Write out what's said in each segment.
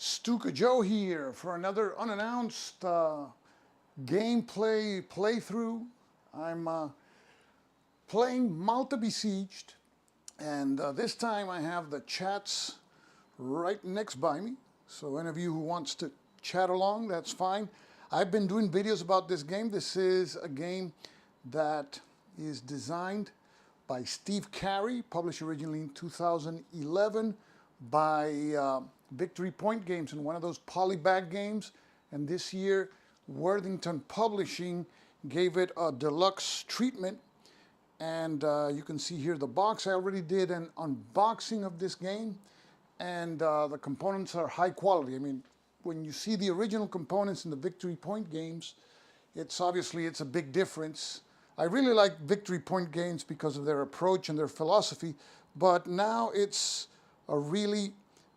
Stuka Joe here for another unannounced gameplay playthrough. I'm playing Malta Besieged, and this time I have the chats right next by me. So any of you who wants to chat along, that's fine. I've been doing videos about this game. This is a game that is designed by Steve Carey, published originally in 2011 by Victory Point Games, in one of those polybag games. And this year, Worthington Publishing gave it a deluxe treatment. And you can see here the box. I already did an unboxing of this game, and the components are high quality. I mean, when you see the original components in the Victory Point games, it's a big difference. I really like Victory Point games because of their approach and their philosophy, but now it's a really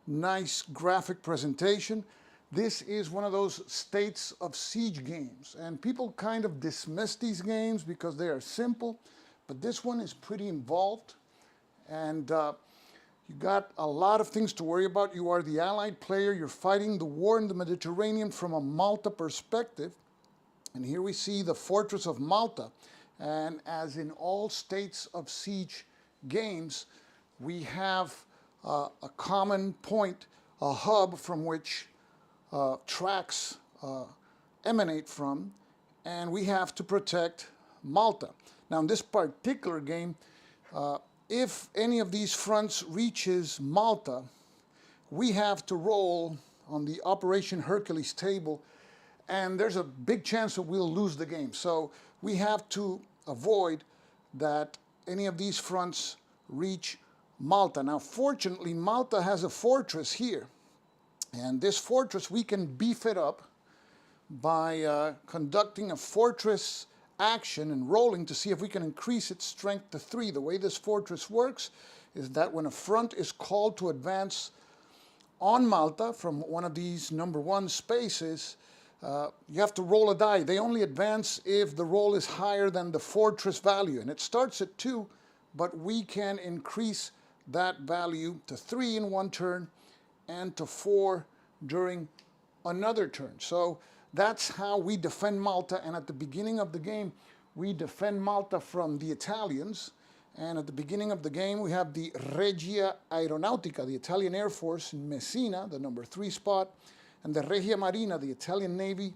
nice graphic presentation. This is one of those states of siege games, and people kind of dismiss these games because they are simple, but this one is pretty involved, and you got a lot of things to worry about. You are the Allied player. You're fighting the war in the Mediterranean from a Malta perspective, and here we see the fortress of Malta. And as in all states of siege games, we have a common point, a hub from which tracks emanate from, and we have to protect Malta. Now, in this particular game, if any of these fronts reaches Malta, we have to roll on the Operation Hercules table, and there's a big chance that we'll lose the game. So we have to avoid that any of these fronts reach Malta. Now, fortunately, Malta has a fortress here, and this fortress, we can beef it up by conducting a fortress action and rolling to see if we can increase its strength to 3. The way this fortress works is that when a front is called to advance on Malta from one of these #1 spaces, you have to roll a die. They only advance if the roll is higher than the fortress value, and it starts at 2, but we can increase that value to 3 in one turn and to 4 during another turn. So that's how we defend Malta, and at the beginning of the game, we defend Malta from the Italians. And at the beginning of the game, we have the Regia Aeronautica, the Italian Air Force in Messina, the #3 spot, and the Regia Marina, the Italian Navy,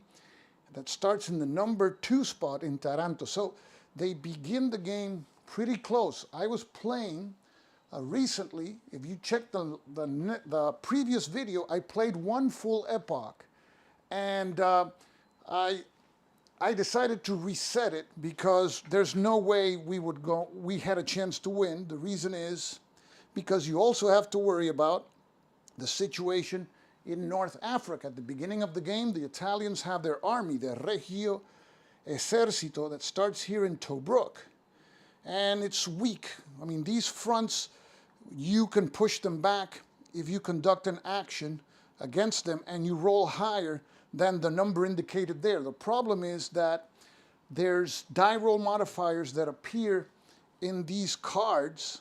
that starts in the #2 spot in Taranto. So they begin the game pretty close. I was playing recently, if you check the previous video, I played one full Epoch, and I decided to reset it because there's no way we had a chance to win. The reason is because you also have to worry about the situation in North Africa. At the beginning of the game, the Italians have their army, the Regio Esercito, that starts here in Tobruk, and it's weak. I mean, these fronts, you can push them back if you conduct an action against them and you roll higher than the number indicated there. The problem is that there's die roll modifiers that appear in these cards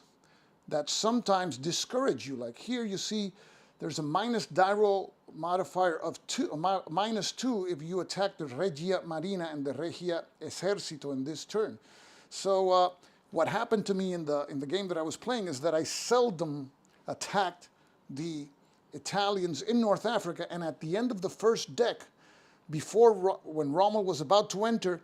that sometimes discourage you. Like here you see there's a minus die roll modifier of -2 if you attack the Regia Marina and the Regia Esercito in this turn. So what happened to me in the game that I was playing is that I seldom attacked the Italians in North Africa, and at the end of the first deck, when Rommel was about to enter,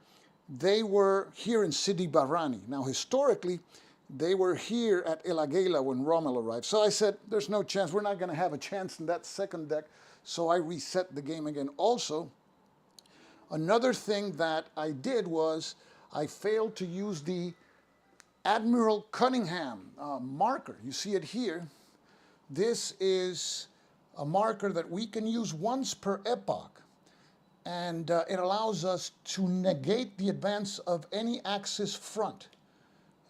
they were here in Sidi Barrani. Now, historically, they were here at El Agheila when Rommel arrived. So I said, there's no chance. We're not going to have a chance in that second deck. So I reset the game again. Also, another thing that I did was I failed to use the Admiral Cunningham marker. You see it here. This is a marker that we can use once per epoch, and it allows us to negate the advance of any Axis front,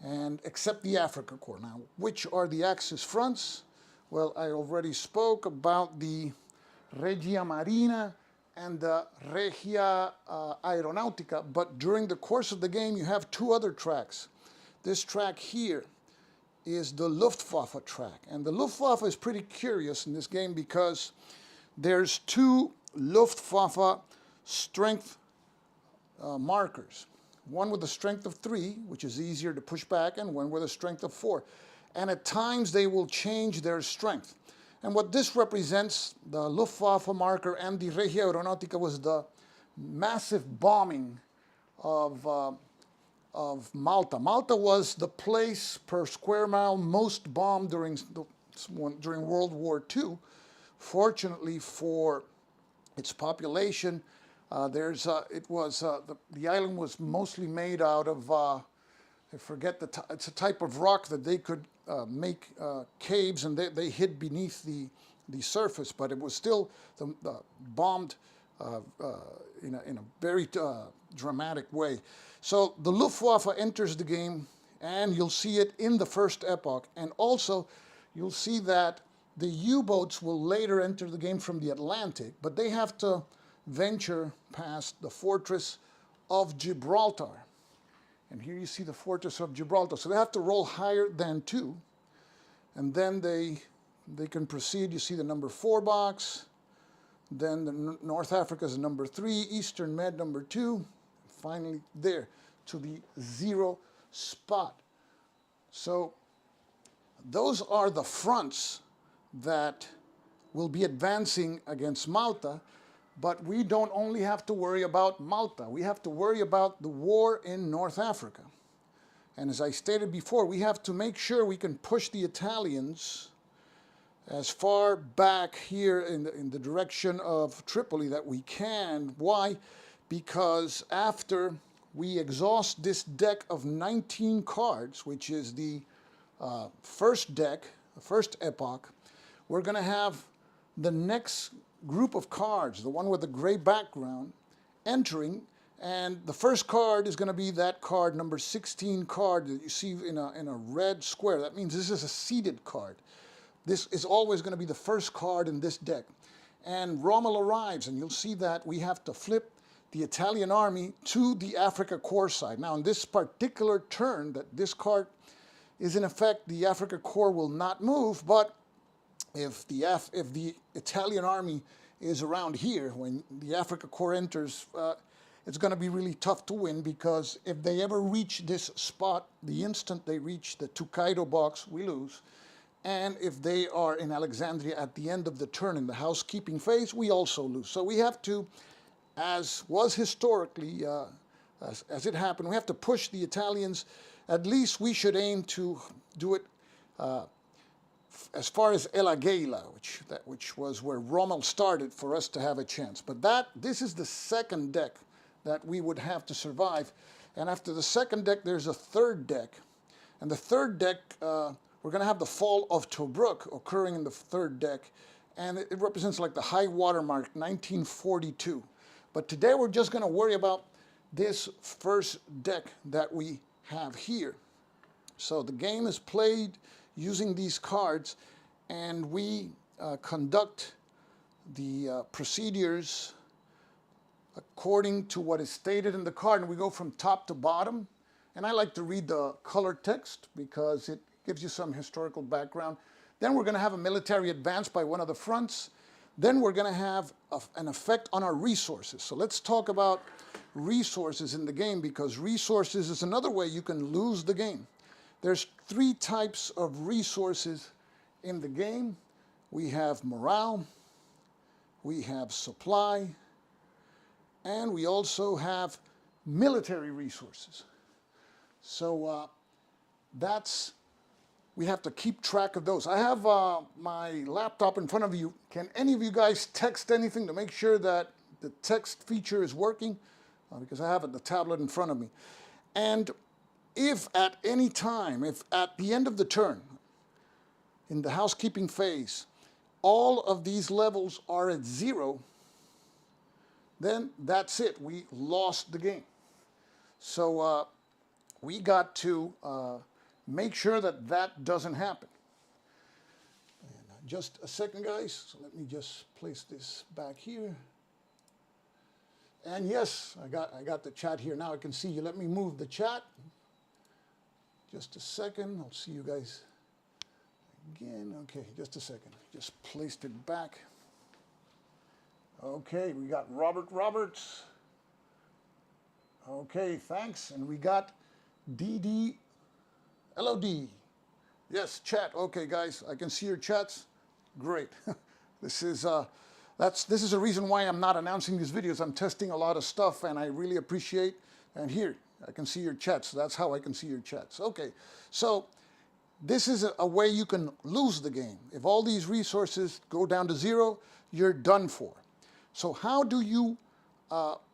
and except the Africa Corps. Now, which are the Axis fronts? Well, I already spoke about the Regia Marina and the Regia Aeronautica, but during the course of the game, you have 2 other tracks. This track here is the Luftwaffe track, and the Luftwaffe is pretty curious in this game because there's two Luftwaffe strength markers. One with a strength of 3, which is easier to push back, and one with a strength of 4. And at times they will change their strength. And what this represents, the Luftwaffe marker and the Regia Aeronautica, was the massive bombing of Malta. Malta was the place per square mile most bombed during World War II. Fortunately for its population, the island was mostly made out of, I forget it's a type of rock that they could make caves, and they hid beneath the surface, but it was still bombed in a very dramatic way. So the Luftwaffe enters the game, and you'll see it in the first Epoch, and also you'll see that the U-boats will later enter the game from the Atlantic, but they have to venture past the fortress of Gibraltar. And here you see the fortress of Gibraltar. So they have to roll higher than 2. And then they can proceed. You see the number 4 box. Then the North Africa is number 3. Eastern Med number 2. Finally there to the 0 spot. So those are the fronts that will be advancing against Malta. But we don't only have to worry about Malta. We have to worry about the war in North Africa. And as I stated before, we have to make sure we can push the Italians as far back here in the direction of Tripoli that we can. Why? Because after we exhaust this deck of 19 cards, which is the first deck, the first Epoch, we're going to have the next group of cards, the one with the gray background, entering, and the first card is going to be that card, number 16 card that you see in a red square. That means this is a seeded card. This is always going to be the first card in this deck. And Rommel arrives, and you'll see that we have to flip the Italian army to the Africa Corps side. Now, in this particular turn that this card is in effect, the Africa Corps will not move, but if the Italian army is around here, when the Africa Corps enters, it's going to be really tough to win, because if they ever reach this spot, the instant they reach the Tukaido box, we lose. And if they are in Alexandria at the end of the turn in the housekeeping phase, we also lose. So we have to, as was historically, as it happened, we have to push the Italians. At least we should aim to do it as far as El Agheila, which was where Rommel started, for us to have a chance. But this is the second deck that we would have to survive. And after the second deck, there's a third deck. And the third deck, we're going to have the fall of Tobruk occurring in the third deck. And it represents like the high water mark, 1942. But today we're just going to worry about this first deck that we have here. So the game is played using these cards, and we conduct the procedures according to what is stated in the card, and we go from top to bottom. And I like to read the colored text because it gives you some historical background. Then we're going to have a military advance by one of the fronts. Then we're going to have an effect on our resources. So let's talk about resources in the game, because resources is another way you can lose the game. There's 3 types of resources in the game. We have morale, we have supply, and we also have military resources. So we have to keep track of those. I have my laptop in front of you. Can any of you guys text anything to make sure that the text feature is working? Because I have the tablet in front of me. And if at any time, if at the end of the turn, in the housekeeping phase, all of these levels are at 0, then that's it. We lost the game. So we got to make sure that that doesn't happen. And just a second, guys. So let me just place this back here. And yes, I got the chat here. Now I can see you. Let me move the chat. Just a second. I'll see you guys again. Okay, just a second. Just placed it back. Okay, we got Robert Roberts. Okay, thanks. And we got DD LOD. Yes, chat. Okay, guys, I can see your chats. Great. This is this is a reason why I'm not announcing these videos. I'm testing a lot of stuff, and I really appreciate. And here, I can see your chats. That's how I can see your chats. Okay, so this is a way you can lose the game. If all these resources go down to zero, you're done for. So how do you?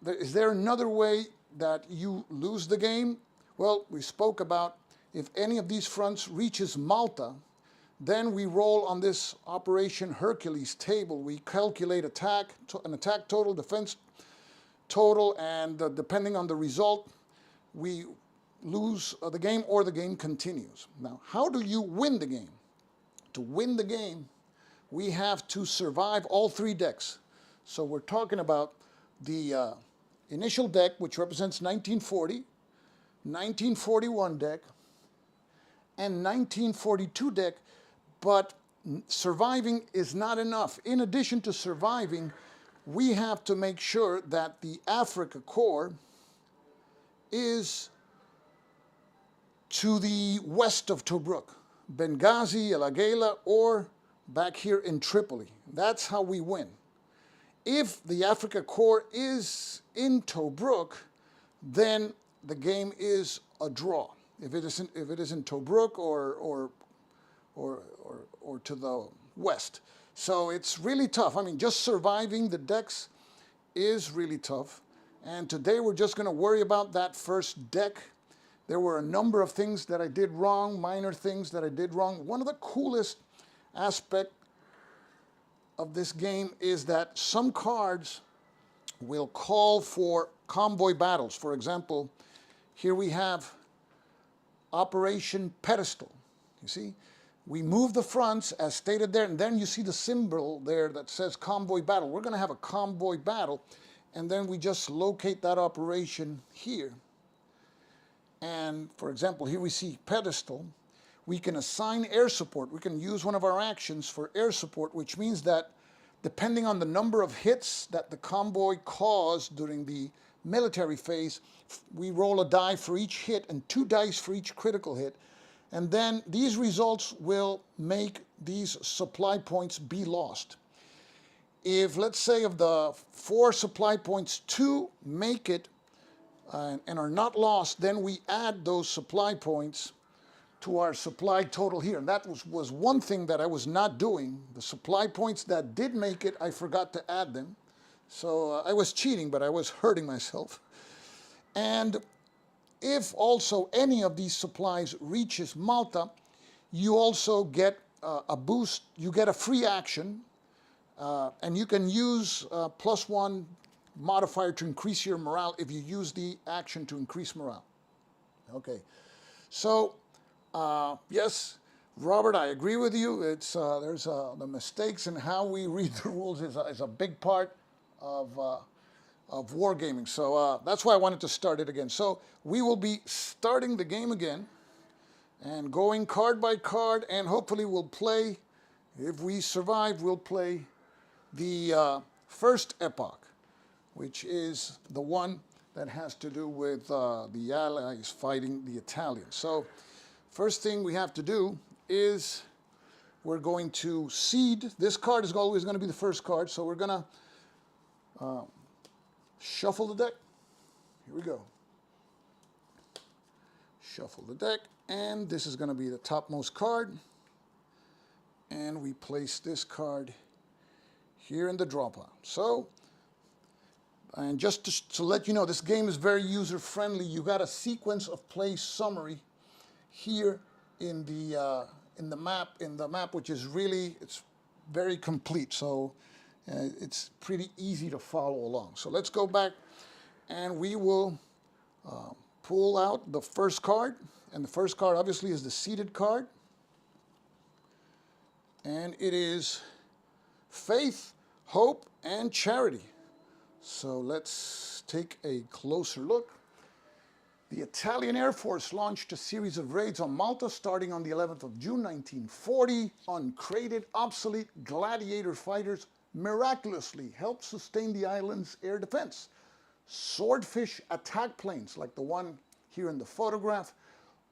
Is there another way that you lose the game? Well, we spoke about if any of these fronts reaches Malta, then we roll on this Operation Hercules table. We calculate an attack total, defense total, and depending on the result, we lose the game or the game continues. Now, how do you win the game? To win the game, we have to survive all three decks. So we're talking about the initial deck, which represents 1940, 1941 deck, and 1942 deck, but surviving is not enough. In addition to surviving, we have to make sure that the Africa Corps is to the west of Tobruk, Benghazi, El Agheila, or back here in Tripoli. That's how we win. If the Africa Corps is in Tobruk, then the game is a draw. If it isn't Tobruk or to the west. So it's really tough. I mean, just surviving the decks is really tough. And today we're just going to worry about that first deck. There were a number of things that I did wrong, minor things that I did wrong. One of the coolest aspects of this game is that some cards will call for convoy battles. For example, here we have Operation Pedestal. You see? We move the fronts as stated there, and then you see the symbol there that says convoy battle. We're going to have a convoy battle, and then we just locate that operation here. And for example, here we see Pedestal. We can assign air support. We can use one of our actions for air support, which means that depending on the number of hits that the convoy caused during the military phase, we roll a die for each hit and 2 dice for each critical hit. And then these results will make these supply points be lost. If, let's say, of the 4 supply points, 2 make it and are not lost, then we add those supply points to our supply total here. And that was one thing that I was not doing. The supply points that did make it, I forgot to add them. So I was cheating, but I was hurting myself. And if also any of these supplies reaches Malta, you also get a boost. You get a free action, and you can use +1 modifier to increase your morale if you use the action to increase morale. Okay, so yes, Robert, I agree with you. It's there's the mistakes in how we read the rules is a big part of wargaming. So that's why I wanted to start it again. So we will be starting the game again and going card by card, and hopefully we'll play, if we survive, we'll play the first Epoch, which is the one that has to do with the Allies fighting the Italians. So first thing we have to do is we're going to seed. This card is always going to be the first card, so we're going to shuffle the deck. Here we go. Shuffle the deck, and this is going to be the topmost card. And we place this card here in the draw pile. So, and just to let you know, this game is very user-friendly. You got a sequence of play summary here in the map, which is really, it's very complete. So it's pretty easy to follow along. So let's go back, and we will pull out the first card. And the first card obviously is the seeded card. And it is Faith, Hope, and Charity. So let's take a closer look. The Italian Air Force launched a series of raids on Malta starting on the 11th of June 1940. Uncrated, obsolete gladiator fighters miraculously helped sustain the island's air defense. Swordfish attack planes, like the one here in the photograph,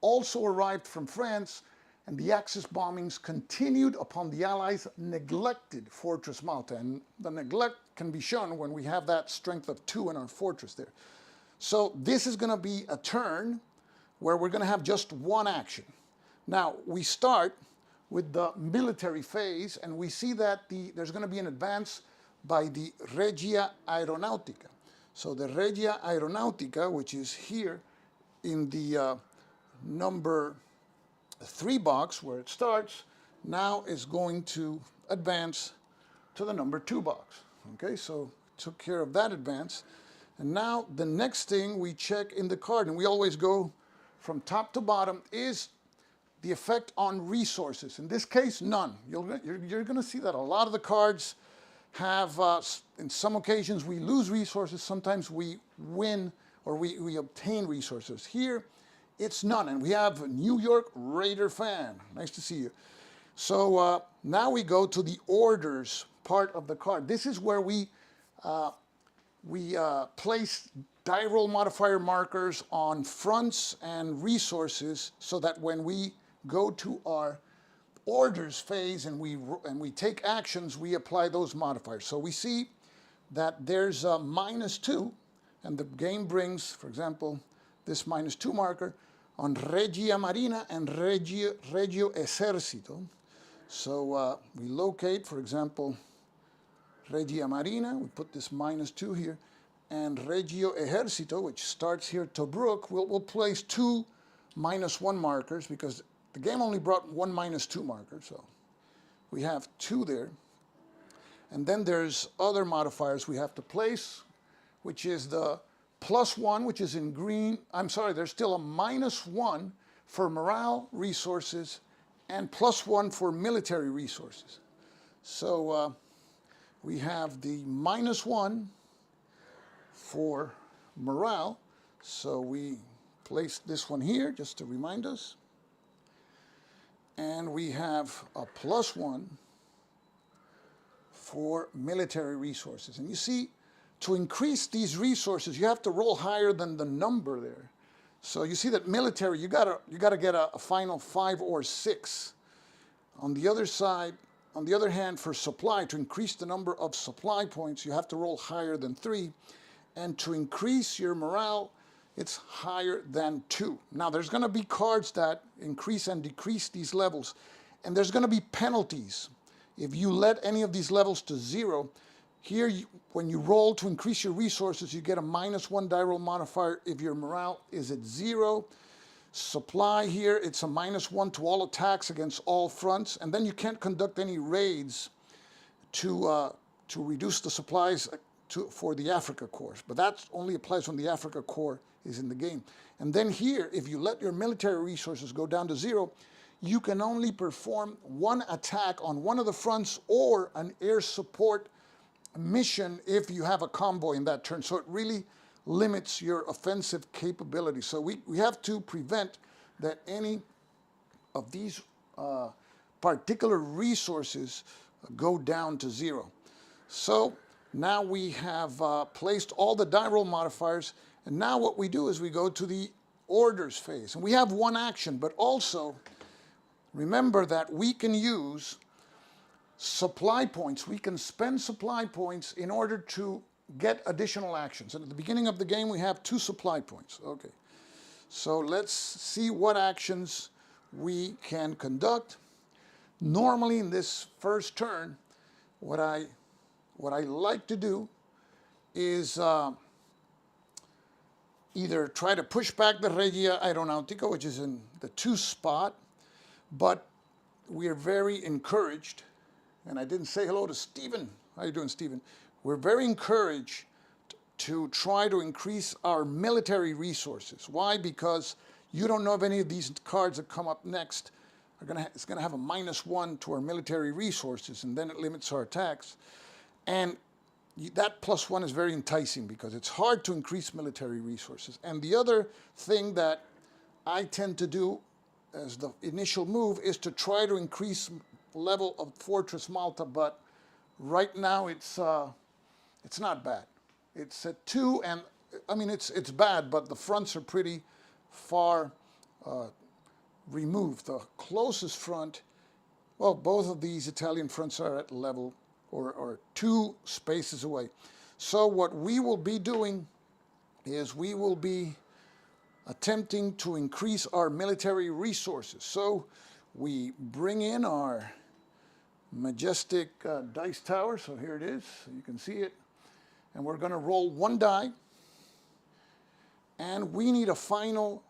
also arrived from France, and the Axis bombings continued upon the Allies' neglected Fortress Malta. And the neglect can be shown when we have that strength of 2 in our fortress there. So this is going to be a turn where we're going to have just one action. Now, we start with the military phase, and we see that there's going to be an advance by the Regia Aeronautica. So the Regia Aeronautica, which is here in the number 3 box where it starts, now is going to advance to the number 2 box. Okay, so took care of that advance. And now the next thing we check in the card, and we always go from top to bottom, is the effect on resources. In this case, none. You're going to see that a lot of the cards have, in some occasions we lose resources, sometimes we win or we obtain resources. Here, it's none. And we have a New York Raider fan. Nice to see you. So now we go to the orders part of the card. This is where we place die roll modifier markers on fronts and resources, so that when we go to our orders phase and we take actions, we apply those modifiers. So we see that there's a -2, and the game brings, for example, this -2 marker on Regia Marina and Regio Esercito. So we locate, for example, Regia Marina, we put this -2 here, and Regio Esercito, which starts here, Tobruk, we'll place 2 -1 markers, because the game only brought 1 -2 marker, so we have 2 there. And then there's other modifiers we have to place, which is the +1, which is in green. I'm sorry, there's still a -1 for morale resources and +1 for military resources. So we have the -1 for morale. So we place this one here just to remind us. And we have a +1 for military resources. And you see, to increase these resources, you have to roll higher than the number there. So you see that military, you gotta get a final 5 or 6. On the other side, on the other hand, for supply, to increase the number of supply points, you have to roll higher than 3. And to increase your morale, it's higher than 2. Now, there's going to be cards that increase and decrease these levels. And there's going to be penalties. If you let any of these levels to 0, here, when you roll to increase your resources, you get a -1 die roll modifier if your morale is at 0. Supply here, it's a -1 to all attacks against all fronts. And then you can't conduct any raids to reduce the supplies for the Africa Corps. But that only applies when the Africa Corps is in the game. And then here, if you let your military resources go down to 0, you can only perform 1 attack on one of the fronts or an air support mission if you have a convoy in that turn. So it really limits your offensive capability. So we have to prevent that any of these particular resources go down to 0. So now we have placed all the die roll modifiers, and now what we do is we go to the orders phase. And we have 1 action, but also remember that we can use supply points. We can spend supply points in order to get additional actions. And at the beginning of the game, we have 2 supply points. Okay, so let's see what actions we can conduct. Normally in this first turn, what I like to do is either try to push back the Regia Aeronautica, which is in the 2 spot, but we are very encouraged, and I didn't say hello to Stephen. How you doing, Stephen? We're very encouraged to try to increase our military resources. Why? Because you don't know if any of these cards that come up next it's going to have a -1 to our military resources, and then it limits our attacks. And that +1 is very enticing because it's hard to increase military resources. And the other thing that I tend to do as the initial move is to try to increase level of Fortress Malta, but right now it's not bad. It's at 2, and I mean it's bad, but the fronts are pretty far removed. The closest front, well, both of these Italian fronts are at level or 2 spaces away. So what we will be doing is we will be attempting to increase our military resources. So we bring in our majestic dice tower. So here it is, so you can see it. And we're going to roll 1 die. And we need a final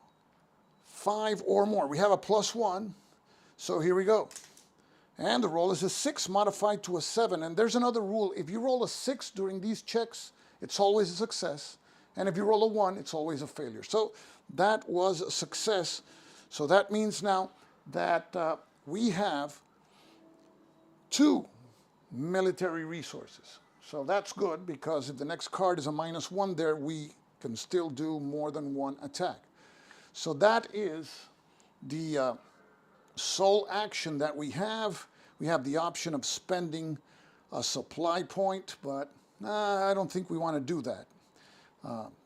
5 or more. We have a +1. So here we go. And the roll is a 6 modified to a 7. And there's another rule. If you roll a 6 during these checks, it's always a success. And if you roll a 1, it's always a failure. So that was a success. So that means now that we have 2 military resources. So that's good, because if the next card is a -1 there, we can still do more than 1 attack. So that is the sole action that we have. We have the option of spending a supply point, but I don't think we want to do that.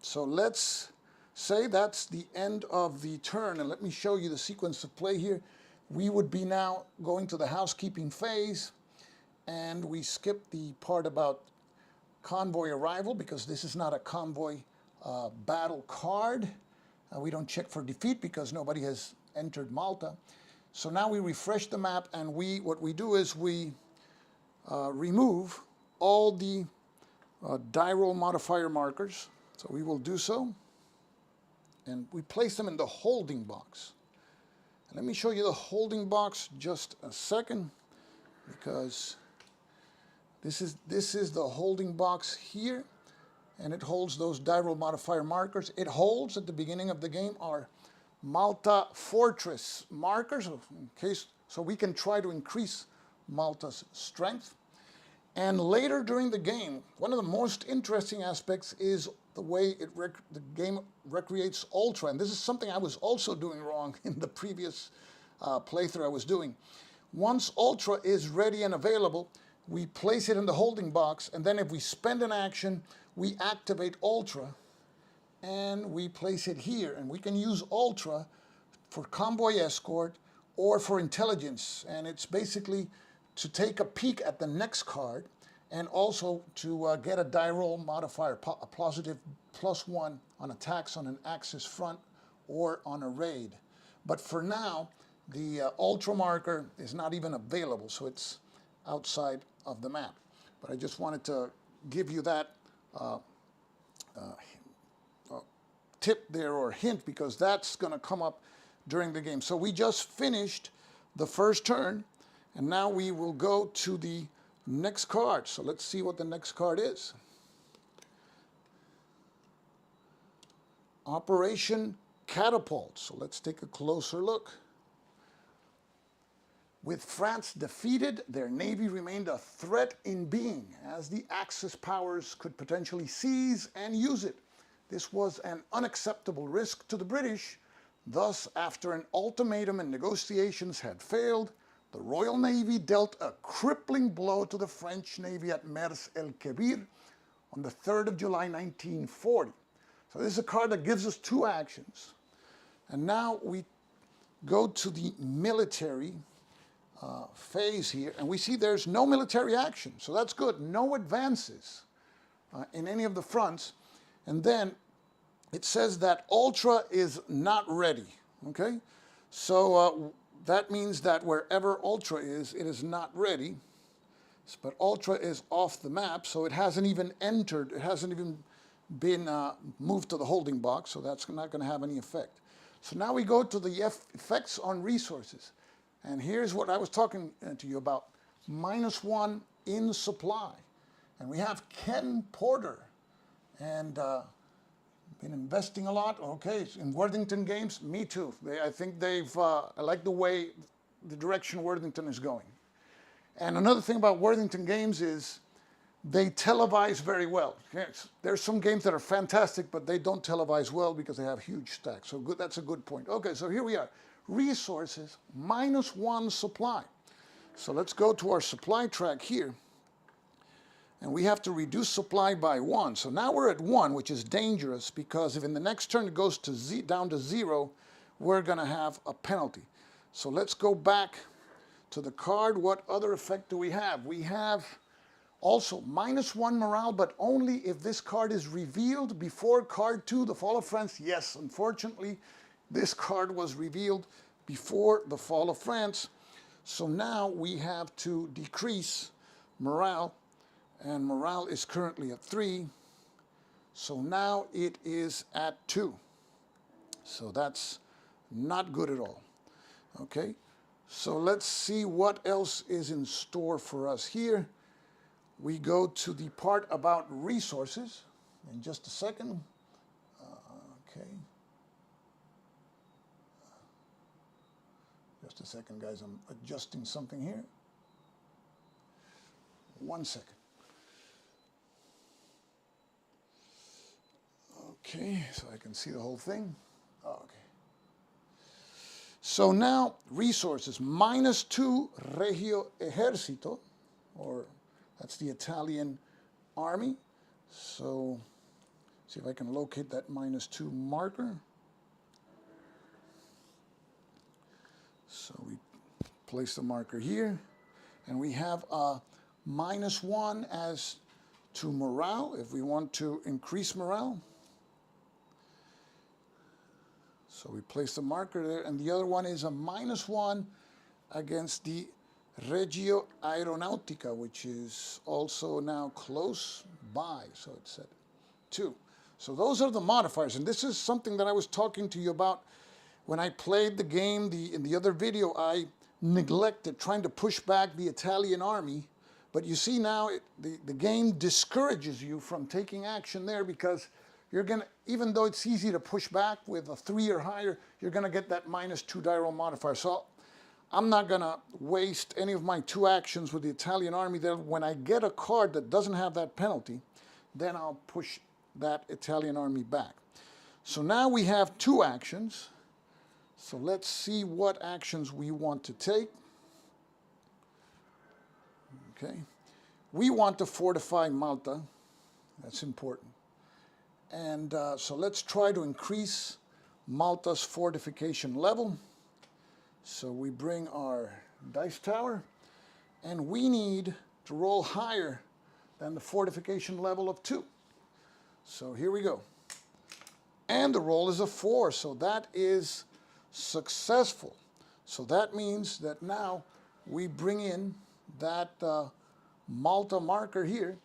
So let's say that's the end of the turn, and let me show you the sequence of play here. We would be now going to the housekeeping phase, and we skip the part about convoy arrival because this is not a convoy battle card. We don't check for defeat because nobody has entered Malta. So now we refresh the map, and what we do is we remove all the die roll modifier markers. So we will do so, and we place them in the holding box. And let me show you the holding box just a second, because this is the holding box here, and it holds those die roll modifier markers. It holds at the beginning of the game our Malta Fortress markers, in case, so we can try to increase Malta's strength. And later during the game, one of the most interesting aspects is the way the game recreates Ultra. And this is something I was also doing wrong in the previous playthrough I was doing. Once Ultra is ready and available, we place it in the holding box, and then if we spend an action, we activate Ultra, and we place it here. And we can use Ultra for convoy escort or for intelligence. And it's basically to take a peek at the next card, and also to get a die roll modifier, a positive +1 on attacks on an Axis front or on a raid. But for now, the Ultra marker is not even available, so it's outside of the map. But I just wanted to give you that tip there, or hint, because that's going to come up during the game. So we just finished the first turn, and now we will go to the next card. So let's see what the next card is. Operation Catapult. So let's take a closer look. With France defeated, their navy remained a threat in being, as the Axis powers could potentially seize and use it. This was an unacceptable risk to the British. Thus, after an ultimatum and negotiations had failed, the Royal Navy dealt a crippling blow to the French Navy at Mers el-Kebir on the 3rd of July 1940. So this is a card that gives us 2 actions. And now we go to the military phase here, and we see there's no military action. So that's good. No advances in any of the fronts. And then it says that Ultra is not ready. Okay? So that means that wherever Ultra is, it is not ready. But Ultra is off the map, so it hasn't even entered. It hasn't even been moved to the holding box, so that's not going to have any effect. So now we go to the effects on resources. And here's what I was talking to you about. -1 in supply. And we have Ken Porter. And been investing a lot. Okay, in Worthington games, me too. I think I like the way, the direction Worthington is going. And another thing about Worthington games is they televise very well. Yes, there's some games that are fantastic, but they don't televise well because they have huge stacks. So good, that's a good point. Okay, so here we are. Resources, -1 supply. So let's go to our supply track here. And we have to reduce supply by 1. So now we're at 1, which is dangerous, because if in the next turn it goes to down to 0, we're going to have a penalty. So let's go back to the card. What other effect do we have? We have also -1 morale, but only if this card is revealed before card 2, the Fall of France. Yes, unfortunately, this card was revealed before the Fall of France. So now we have to decrease morale, and morale is currently at 3. So now it is at 2. So that's not good at all. Okay, so let's see what else is in store for us here. We go to the part about resources in just a second. Okay. Just a second, guys. I'm adjusting something here. 1 second. Okay, so I can see the whole thing. Okay. So now, resources. -2 Regio Esercito, or that's the Italian army. So, see if I can locate that -2 marker. So we place the marker here, and we have a -1 as to morale, if we want to increase morale. So we place the marker there, and the other one is a -1 against the Regio Aeronautica, which is also now close by, so it's at 2. So those are the modifiers, and this is something that I was talking to you about when I played the game. In the other video, I neglected trying to push back the Italian army, but you see now the game discourages you from taking action there, because you're going to, even though it's easy to push back with a 3 or higher, you're going to get that -2 die roll modifier. So I'm not going to waste any of my 2 actions with the Italian army there. When I get a card that doesn't have that penalty, then I'll push that Italian army back. So now we have 2 actions. So let's see what actions we want to take. Okay. We want to fortify Malta. That's important. And so let's try to increase Malta's fortification level. So we bring our dice tower, and we need to roll higher than the fortification level of 2. So here we go. And the roll is a 4, so that is successful. So that means that now we bring in that Malta marker here,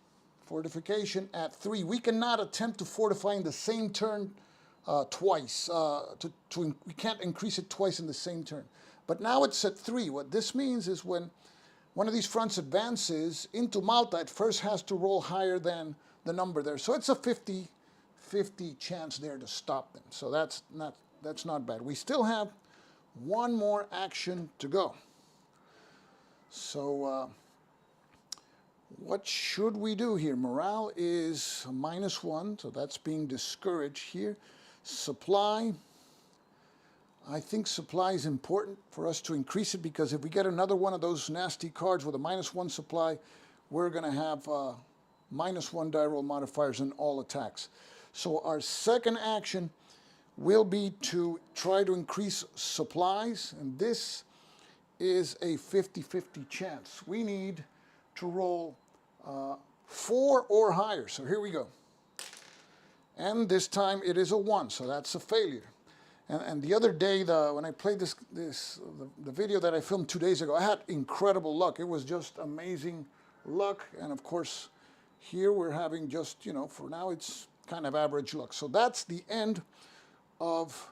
fortification at 3. We cannot attempt to fortify in the same turn twice. We can't increase it twice in the same turn. But now it's at 3. What this means is when one of these fronts advances into Malta, it first has to roll higher than the number there. So it's a 50-50 chance there to stop them. So that's not bad. We still have 1 more action to go. So what should we do here? Morale is a -1, so that's being discouraged here. Supply. I think supply is important for us to increase it, because if we get another one of those nasty cards with a -1 supply, we're going to have -1 die roll modifiers in all attacks. So our second action will be to try to increase supplies, and this is a 50-50 chance. We need to roll 4 or higher. So here we go. And this time it is a 1, so that's a failure. And the other day, when I played the video that I filmed 2 days ago, I had incredible luck. It was just amazing luck. And of course, here we're having just, for now it's kind of average luck. So that's the end of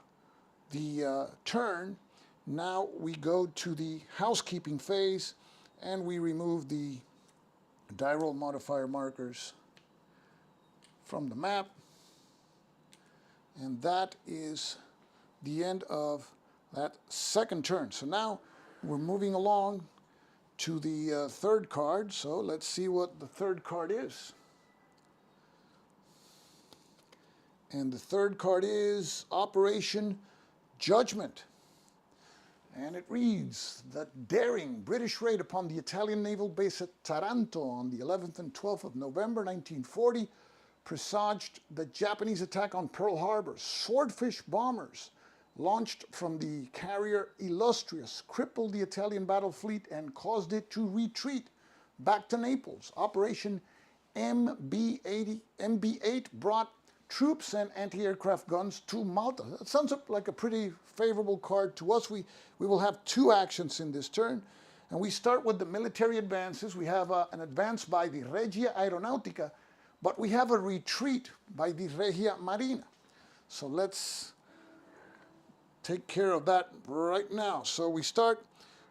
the turn. Now we go to the housekeeping phase, and we remove the die roll modifier markers from the map. And that is the end of that second turn. So now we're moving along to the third card. So let's see what the third card is. And the third card is Operation Judgment. And it reads that daring British raid upon the Italian naval base at Taranto on the 11th and 12th of November 1940 presaged the Japanese attack on Pearl Harbor. Swordfish bombers launched from the carrier Illustrious crippled the Italian battle fleet and caused it to retreat back to Naples. Operation MB8 brought troops and anti-aircraft guns to Malta. That sounds like a pretty favorable card to us. We will have two actions in this turn. And we start with the military advances. We have an advance by the Regia Aeronautica, but we have a retreat by the Regia Marina. So let's take care of that right now. So we start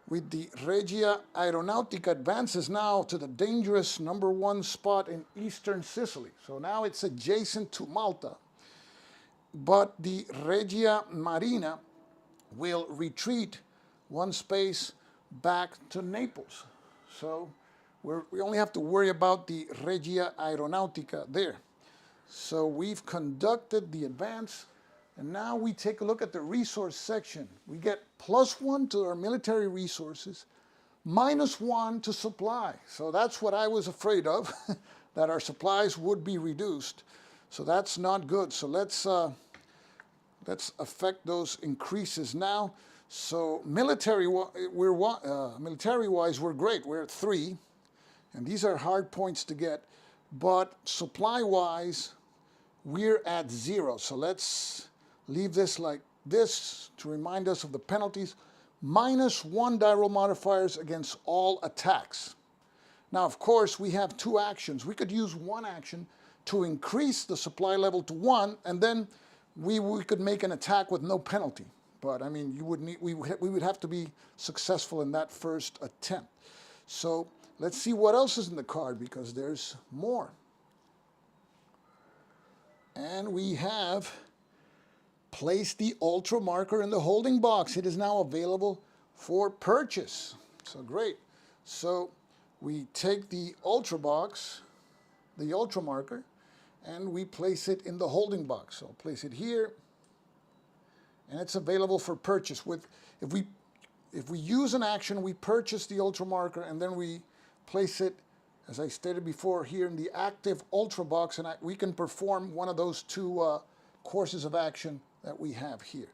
with the Regia Aeronautica advances now to the dangerous #1 spot in eastern Sicily. So now it's adjacent to Malta, but the Regia Marina will retreat one space back to Naples. So we only have to worry about the Regia Aeronautica there. So we've conducted the advance. And now we take a look at the resource section. We get +1 to our military resources, -1 to supply. So that's what I was afraid of, that our supplies would be reduced. So that's not good. So let's affect those increases now. So military-wise, we're great. We're at 3, and these are hard points to get. But supply-wise, we're at 0. So let's leave this like this to remind us of the penalties. -1 die roll modifiers against all attacks. Now, of course, we have 2 actions. We could use 1 action to increase the supply level to 1, and then we could make an attack with no penalty. But I mean, we would have to be successful in that first attempt. So let's see what else is in the card, because there's more. And we have place the ultra marker in the holding box. It is now available for purchase. So great. So we take the ultra box, the ultra marker, and we place it in the holding box. So I'll place it here, and it's available for purchase. If we use an action, we purchase the ultra marker, and then we place it, as I stated before, here in the active ultra box, and we can perform one of those 2 courses of action that we have here.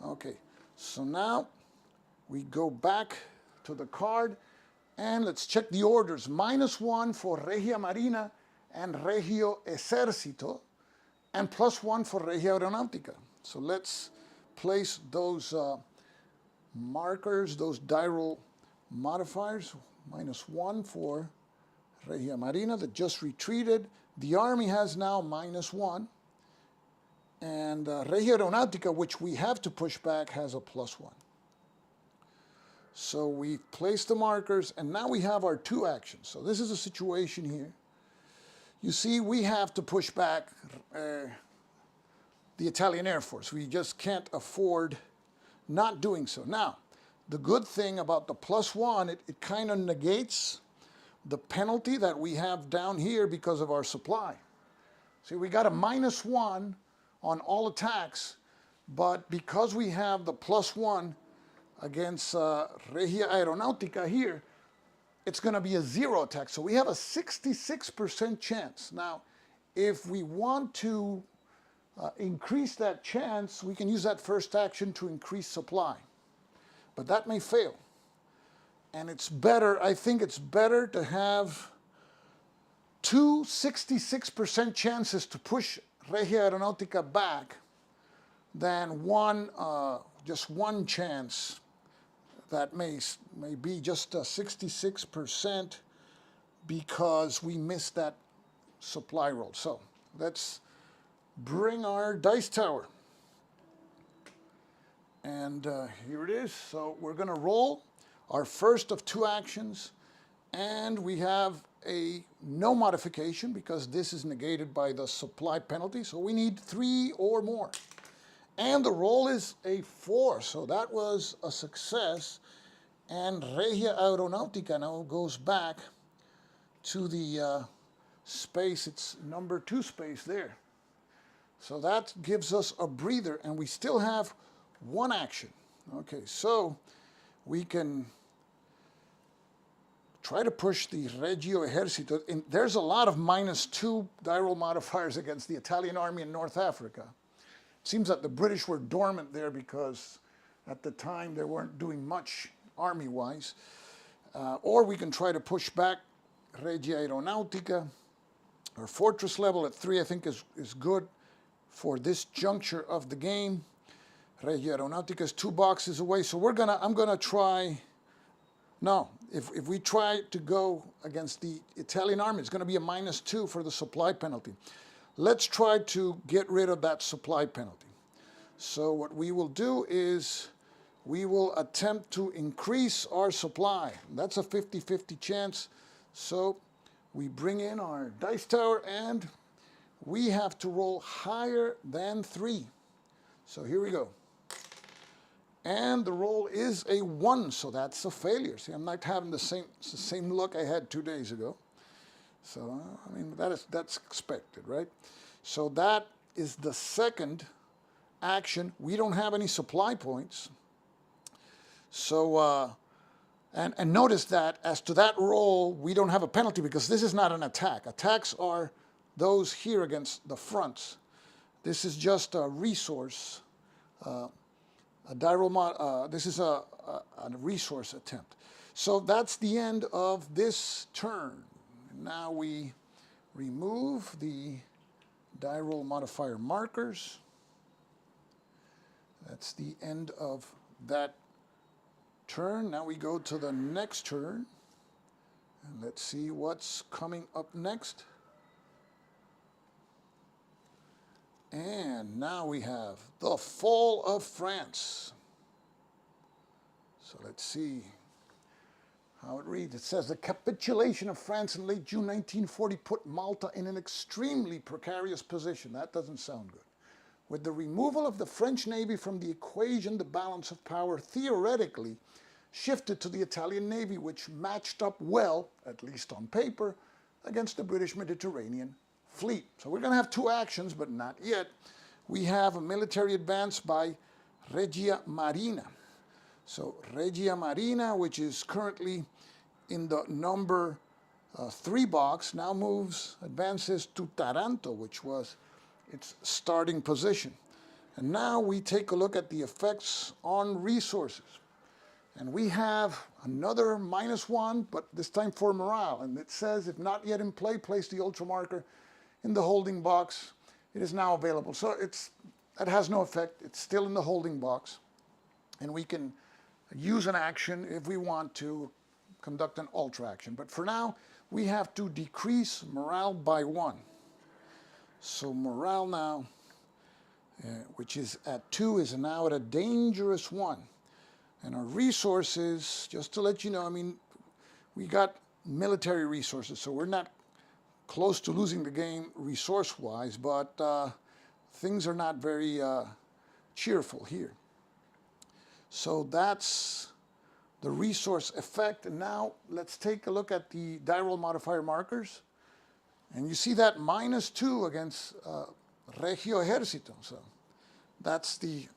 Okay, so now we go back to the card, and let's check the orders. -1 for Regia Marina and Regio Esercito, and +1 for Regia Aeronautica. So let's place those markers, those die roll modifiers. -1 for Regia Marina that just retreated. The Army has now -1. And Regia Aeronautica, which we have to push back, has a +1. So we've placed the markers, and now we have our 2 actions. So this is a situation here. You see, we have to push back the Italian Air Force. We just can't afford not doing so. Now, the good thing about the +1, it kind of negates the penalty that we have down here because of our supply. See, we got a -1 on all attacks, but because we have the +1 against Regia Aeronautica here, it's going to be a 0 attack. So we have a 66% chance. Now, if we want to increase that chance, we can use that first action to increase supply. But that may fail. And it's better, I think it's better to have 2 66% chances to push Regia Aeronautica back than just one chance that may be just 66% because we missed that supply roll. So let's bring our dice tower. And here it is. So we're going to roll our first of 2 actions, and we have a no modification because this is negated by the supply penalty. So we need 3 or more. And the roll is a 4, so that was a success. And Regia Aeronautica now goes back to the space, it's #2 space there. So that gives us a breather, and we still have 1 action. Okay, so we can try to push the Regio Esercito. There's a lot of -2 die roll modifiers against the Italian army in North Africa. It seems that the British were dormant there because at the time they weren't doing much army-wise. Or we can try to push back Regia Aeronautica. Our fortress level at 3, I think, is good for this juncture of the game. Regia Aeronautica is 2 boxes away, so I'm gonna try. No, if we try to go against the Italian army, it's going to be a -2 for the supply penalty. Let's try to get rid of that supply penalty. So what we will do is we will attempt to increase our supply. That's a 50-50 chance. So we bring in our dice tower and we have to roll higher than 3. So here we go. And the roll is a 1, so that's a failure. See, I'm not having the same luck I had 2 days ago. So, I mean, that's expected, right? So that is the second action. We don't have any supply points. So, and notice that as to that roll, we don't have a penalty because this is not an attack. Attacks are those here against the fronts. This is just a resource. This is a resource attempt. So that's the end of this turn. Now we remove the die roll modifier markers. That's the end of that turn. Now we go to the next turn. And let's see what's coming up next. And now we have the fall of France. So let's see how it reads. It says, the capitulation of France in late June 1940 put Malta in an extremely precarious position. That doesn't sound good. With the removal of the French Navy from the equation, the balance of power theoretically shifted to the Italian Navy, which matched up well, at least on paper, against the British Mediterranean fleet. So we're going to have 2 actions, but not yet. We have a military advance by Regia Marina. So Regia Marina, which is currently in the number 3 box, now advances to Taranto, which was its starting position. And now we take a look at the effects on resources. And we have another -1, but this time for morale. And it says, if not yet in play, place the ultra marker in the holding box. It is now available. So that has no effect. It's still in the holding box. And we can use an action if we want to conduct an ultra action. But for now, we have to decrease morale by 1. So morale now, which is at 2, is now at a dangerous 1. And our resources, just to let you know, I mean, we got military resources, so we're not close to losing the game resource-wise, but things are not very cheerful here. So that's the resource effect. And now let's take a look at the die roll modifier markers. And you see that -2 against Regio Esercito. So that's the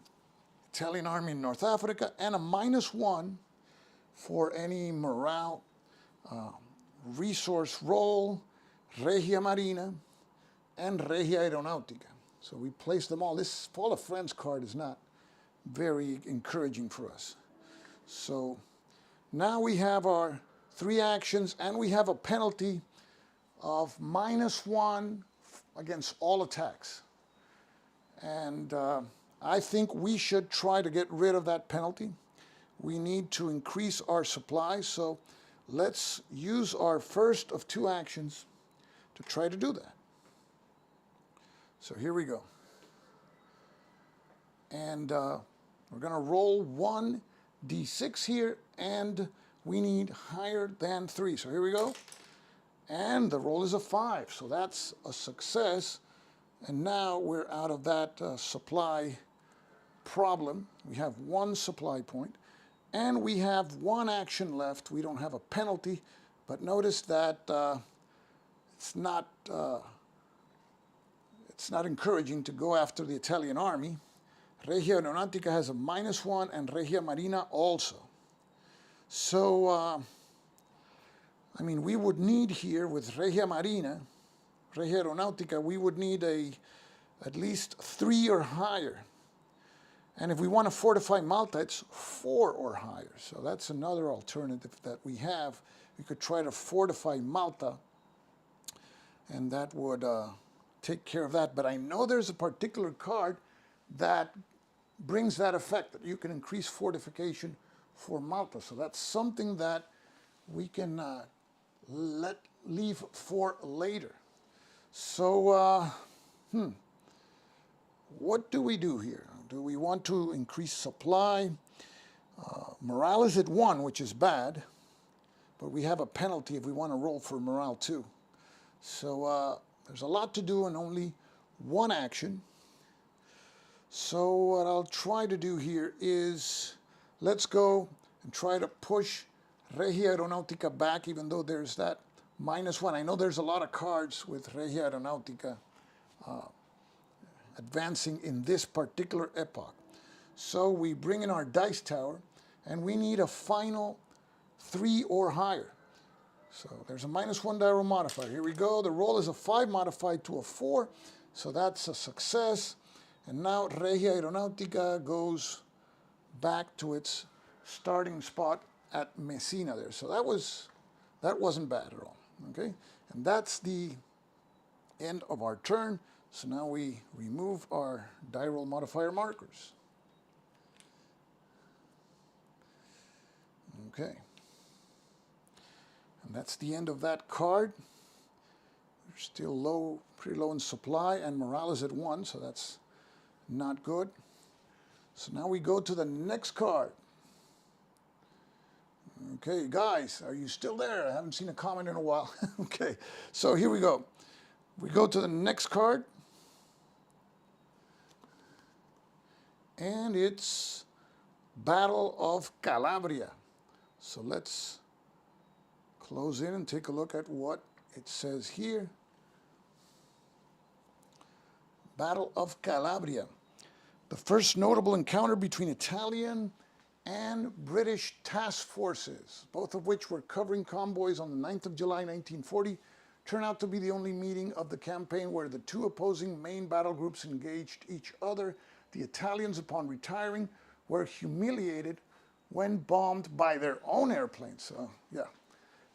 Italian army in North Africa, and a -1 for any morale resource roll, Regia Marina, and Regia Aeronautica. So we place them all. This Fall of France card is not very encouraging for us. So now we have our 3 actions, and we have a penalty of -1 against all attacks. And I think we should try to get rid of that penalty. We need to increase our supply, so let's use our first of 2 actions to try to do that. So here we go. And we're going to roll 1d6 here, and we need higher than 3. So here we go. And the roll is a 5, so that's a success. And now we're out of that supply problem. We have 1 supply point, and we have 1 action left. We don't have a penalty, but notice that it's not encouraging to go after the Italian army. Regia Aeronautica has a -1 and Regia Marina also. So, I mean, we would need here with Regia Marina, Regia Aeronautica, we would need at least 3 or higher. And if we want to fortify Malta, it's 4 or higher. So that's another alternative that we have. We could try to fortify Malta, and that would take care of that. But I know there's a particular card that brings that effect, that you can increase fortification for Malta. So that's something that we can leave for later. So, what do we do here? Do we want to increase supply? Morale is at 1, which is bad, but we have a penalty if we want to roll for morale too. So there's a lot to do and only one action. So what I'll try to do here is, let's go and try to push Regia Aeronautica back, even though there's that -1. I know there's a lot of cards with Regia Aeronautica advancing in this particular epoch. So we bring in our dice tower, and we need a final 3 or higher. So there's a -1 die roll modifier. Here we go. The roll is a 5 modified to a 4, so that's a success. And now Regia Aeronautica goes back to its starting spot at Messina there. So that wasn't bad at all. Okay, and that's the end of our turn. So now we remove our die roll modifier markers. Okay, and that's the end of that card. We're still low, pretty low in supply, and morale is at 1, so that's not good. So now we go to the next card. Okay, guys, are you still there? I haven't seen a comment in a while. Okay, so here we go. We go to the next card, and it's Battle of Calabria. So let's close in and take a look at what it says here. Battle of Calabria. The first notable encounter between Italian and British task forces, both of which were covering convoys on the 9th of July 1940, turned out to be the only meeting of the campaign where the two opposing main battle groups engaged each other. The Italians, upon retiring, were humiliated when bombed by their own airplanes. So, yeah,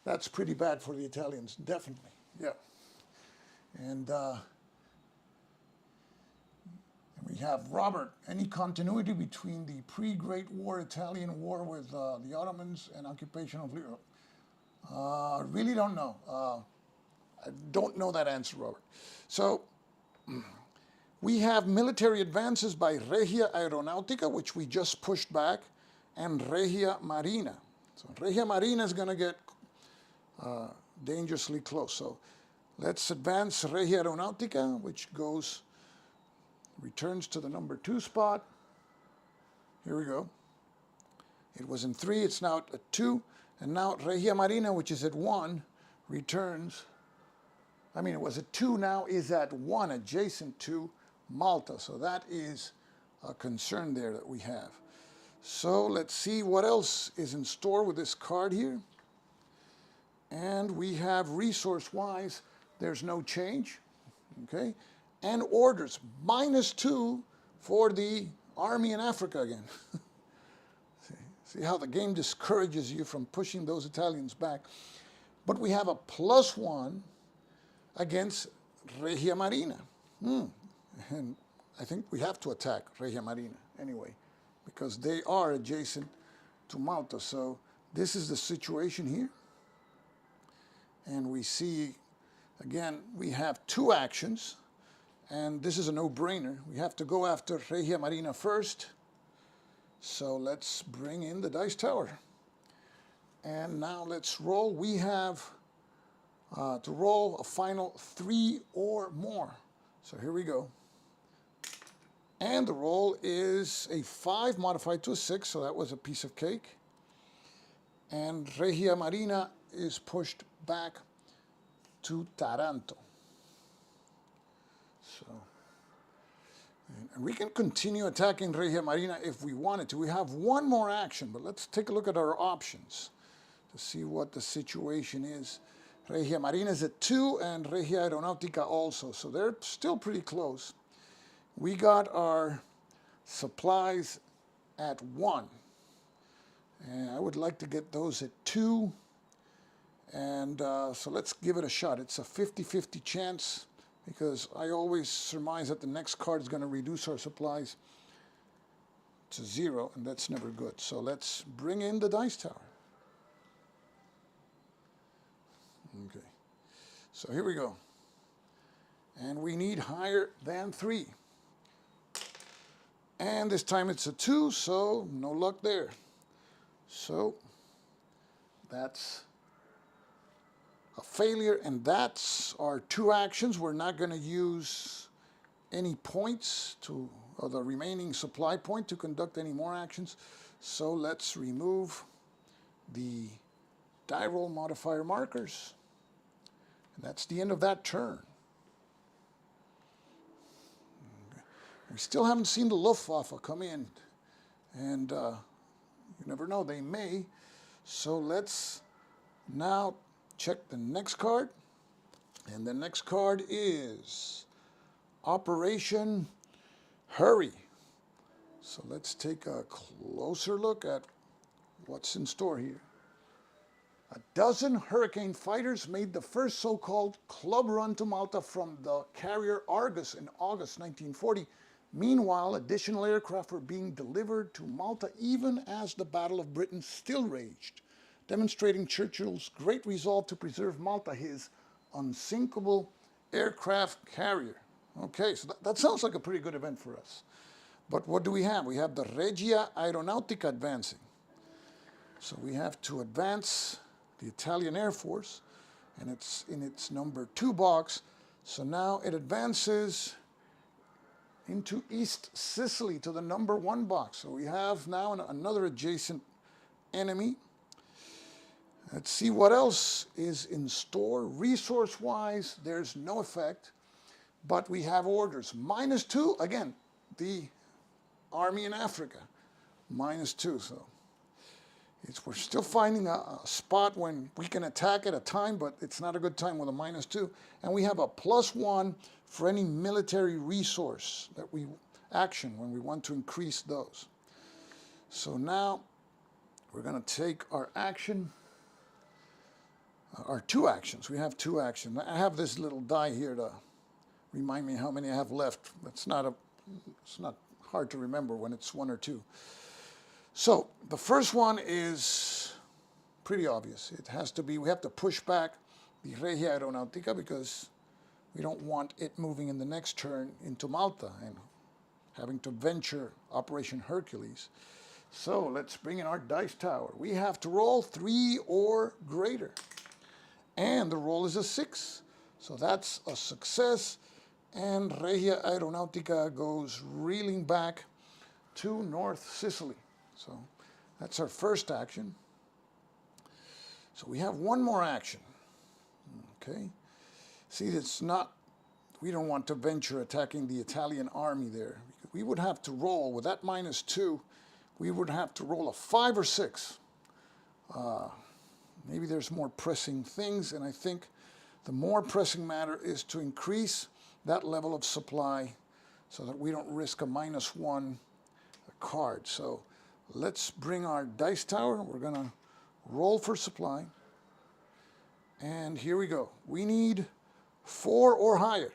that's pretty bad for the Italians, definitely, yeah. And we have Robert. Any continuity between the pre-Great War Italian war with the Ottomans and occupation of Europe? Really don't know. I don't know that answer, Robert. So we have military advances by Regia Aeronautica, which we just pushed back, and Regia Marina. So Regia Marina is going to get dangerously close. So let's advance Regia Aeronautica, which returns to the number 2 spot. Here we go. It was in 3, it's now at 2. And now Regia Marina, which is at 1, returns. I mean, it was at 2, now is at 1, adjacent to Malta. So that is a concern there that we have. So let's see what else is in store with this card here. And we have resource-wise, there's no change, okay? And orders, -2 for the army in Africa again. See how the game discourages you from pushing those Italians back. But we have a +1 against Regia Marina. And I think we have to attack Regia Marina anyway, because they are adjacent to Malta. So this is the situation here. And we see, again, we have 2 actions. And this is a no-brainer. We have to go after Regia Marina first. So let's bring in the dice tower. And now let's roll. We have to roll a final 3 or more. So here we go. And the roll is a 5 modified to a 6, so that was a piece of cake. And Regia Marina is pushed back to Taranto. So And we can continue attacking Regia Marina if we wanted to. We have one more action, but let's take a look at our options to see what the situation is. Regia Marina is at 2 and Regia Aeronautica also, so they're still pretty close. We got our supplies at 1, and I would like to get those at 2, and so let's give it a shot. It's a 50-50 chance, because I always surmise that the next card is going to reduce our supplies to 0, and that's never good. So let's bring in the dice tower. Okay, so here we go. And we need higher than 3. And this time it's a 2, so no luck there. So that's a failure, and that's our 2 actions. We're not going to use any points to, or the remaining supply point to conduct any more actions. So let's remove the die roll modifier markers. And that's the end of that turn. We still haven't seen the Luftwaffe come in, and you never know, they may. So let's now check the next card, and the next card is Operation Hurry. So let's take a closer look at what's in store here. A dozen Hurricane fighters made the first so-called club run to Malta from the carrier Argus in August 1940. Meanwhile, additional aircraft were being delivered to Malta even as the Battle of Britain still raged, demonstrating Churchill's great resolve to preserve Malta, his unsinkable aircraft carrier. Okay, so that sounds like a pretty good event for us. But what do we have? We have the Regia Aeronautica advancing. So we have to advance the Italian Air Force, and it's in its number 2 box. So now it advances into East Sicily to the number 1 box. So we have now another adjacent enemy. Let's see what else is in store. Resource-wise, there's no effect, but we have orders. -2, again, the army in Africa, -2. So we're still finding a spot when we can attack at a time, but it's not a good time with a -2. And we have a +1 for any military resource that we action when we want to increase those. So now we're going to take our action, our 2 actions. We have 2 actions. I have this little die here to remind me how many I have left. It's not hard to remember when it's 1 or 2. So the first one is pretty obvious. It has to be, we have to push back the Regia Aeronautica because we don't want it moving in the next turn into Malta and having to venture Operation Hercules. So let's bring in our dice tower. We have to roll 3 or greater. And the roll is a 6. So that's a success. And Regia Aeronautica goes reeling back to North Sicily. So that's our first action. So we have one more action. Okay. See, it's not, we don't want to venture attacking the Italian army there. We would have to roll, with that -2, we would have to roll a 5 or 6. Maybe there's more pressing things, and I think the more pressing matter is to increase that level of supply so that we don't risk a -1 card. So let's bring our dice tower. We're going to roll for supply. And here we go. We need 4 or higher.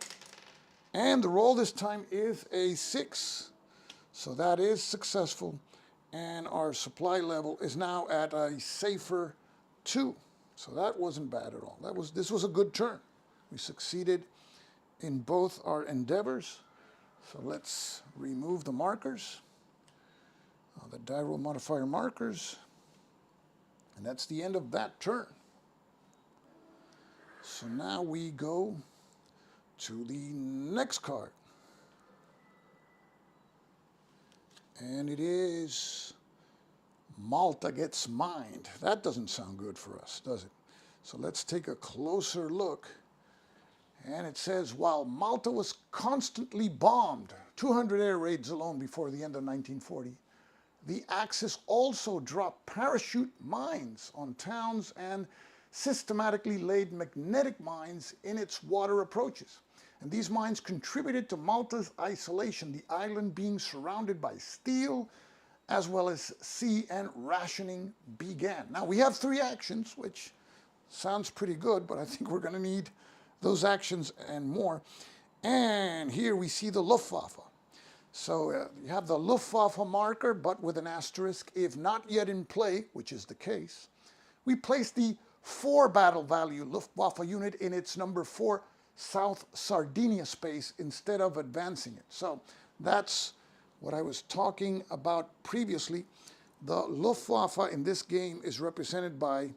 And the roll this time is a 6. So that is successful. And our supply level is now at a safer 2. So that wasn't bad at all. This was a good turn. We succeeded in both our endeavors. So let's remove the markers, the die roll modifier markers. And that's the end of that turn. So now we go to the next card. And it is Malta gets mined. That doesn't sound good for us, does it? So let's take a closer look. And it says, while Malta was constantly bombed 200 air raids alone before the end of 1940. The Axis also dropped parachute mines on towns and systematically laid magnetic mines in its water approaches. And these mines contributed to Malta's isolation, the island being surrounded by steel as well as sea, and rationing began. Now we have 3 actions, which sounds pretty good, but I think we're going to need those actions and more. And here we see the Luftwaffe. So you have the Luftwaffe marker, but with an asterisk. If not yet in play, which is the case, we place the 4 battle value Luftwaffe unit in its number 4 South Sardinia space instead of advancing it. So that's what I was talking about previously. The Luftwaffe in this game is represented by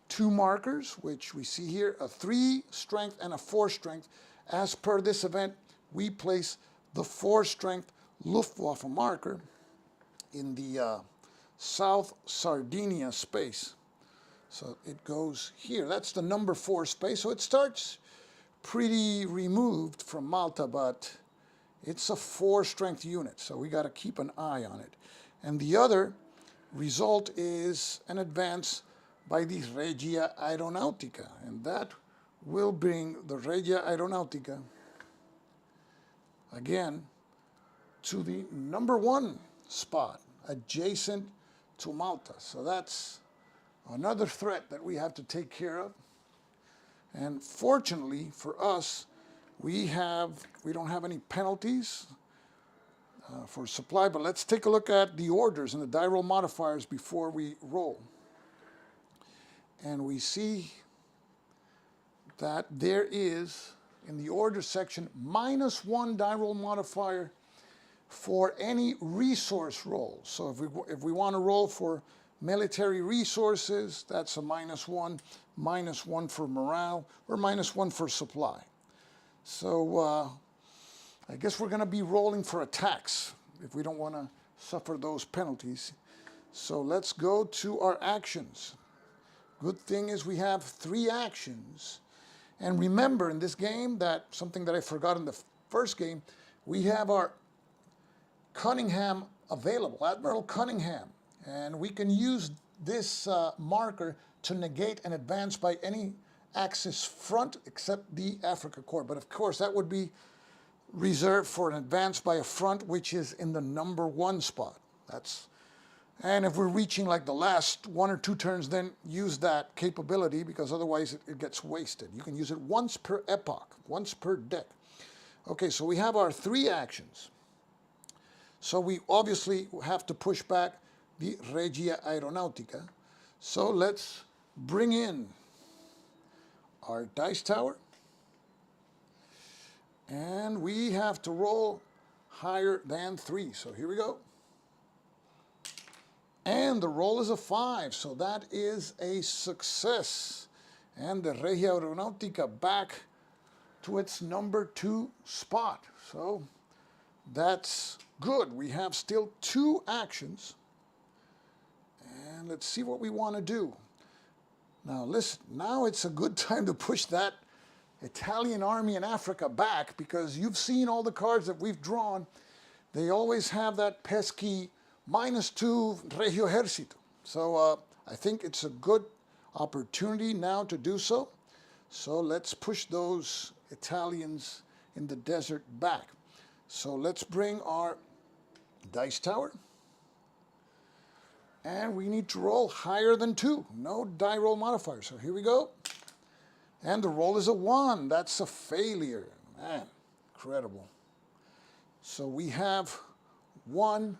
2 markers, which we see here, a 3 strength and a 4 strength. As per this event, we place the 4 strength Luftwaffe marker in the South Sardinia space. So it goes here. That's the number 4 space. So it starts pretty removed from Malta, but it's a 4 strength unit. So we got to keep an eye on it. And the other result is an advance by the Regia Aeronautica. And that will bring the Regia Aeronautica again to the number 1 spot adjacent to Malta. So that's another threat that we have to take care of. And fortunately for us, we don't have any penalties for supply, but let's take a look at the orders and the die roll modifiers before we roll. And we see that there is, in the order section, -1 die roll modifier for any resource roll. So if we want to roll for military resources, that's a -1, -1 for morale, or -1 for supply. So I guess we're going to be rolling for attacks if we don't want to suffer those penalties. So let's go to our actions. Good thing is we have 3 actions. And remember in this game that something that I forgot in the first game, we have our Cunningham available, Admiral Cunningham. And we can use this marker to negate an advance by any Axis front except the Africa Corps. But of course that would be reserved for an advance by a front which is in the number 1 spot. And if we're reaching like the last 1 or 2 turns, then use that capability, because otherwise it gets wasted. You can use it once per epoch, once per deck. Okay, so we have our 3 actions. So we obviously have to push back the Regia Aeronautica. So let's bring in our dice tower. And we have to roll higher than 3. So here we go. And the roll is a 5, so that is a success. And the Regia Aeronautica back to its number 2 spot. So that's good. We have still 2 actions. And let's see what we want to do. Now listen, now it's a good time to push that Italian army in Africa back, because you've seen all the cards that we've drawn. They always have that pesky -2 Regio Ejercito. So I think it's a good opportunity now to do so. So let's push those Italians in the desert back. So let's bring our dice tower. And we need to roll higher than 2. No die roll modifier. So here we go. And the roll is a 1. That's a failure. Man, incredible. So we have 1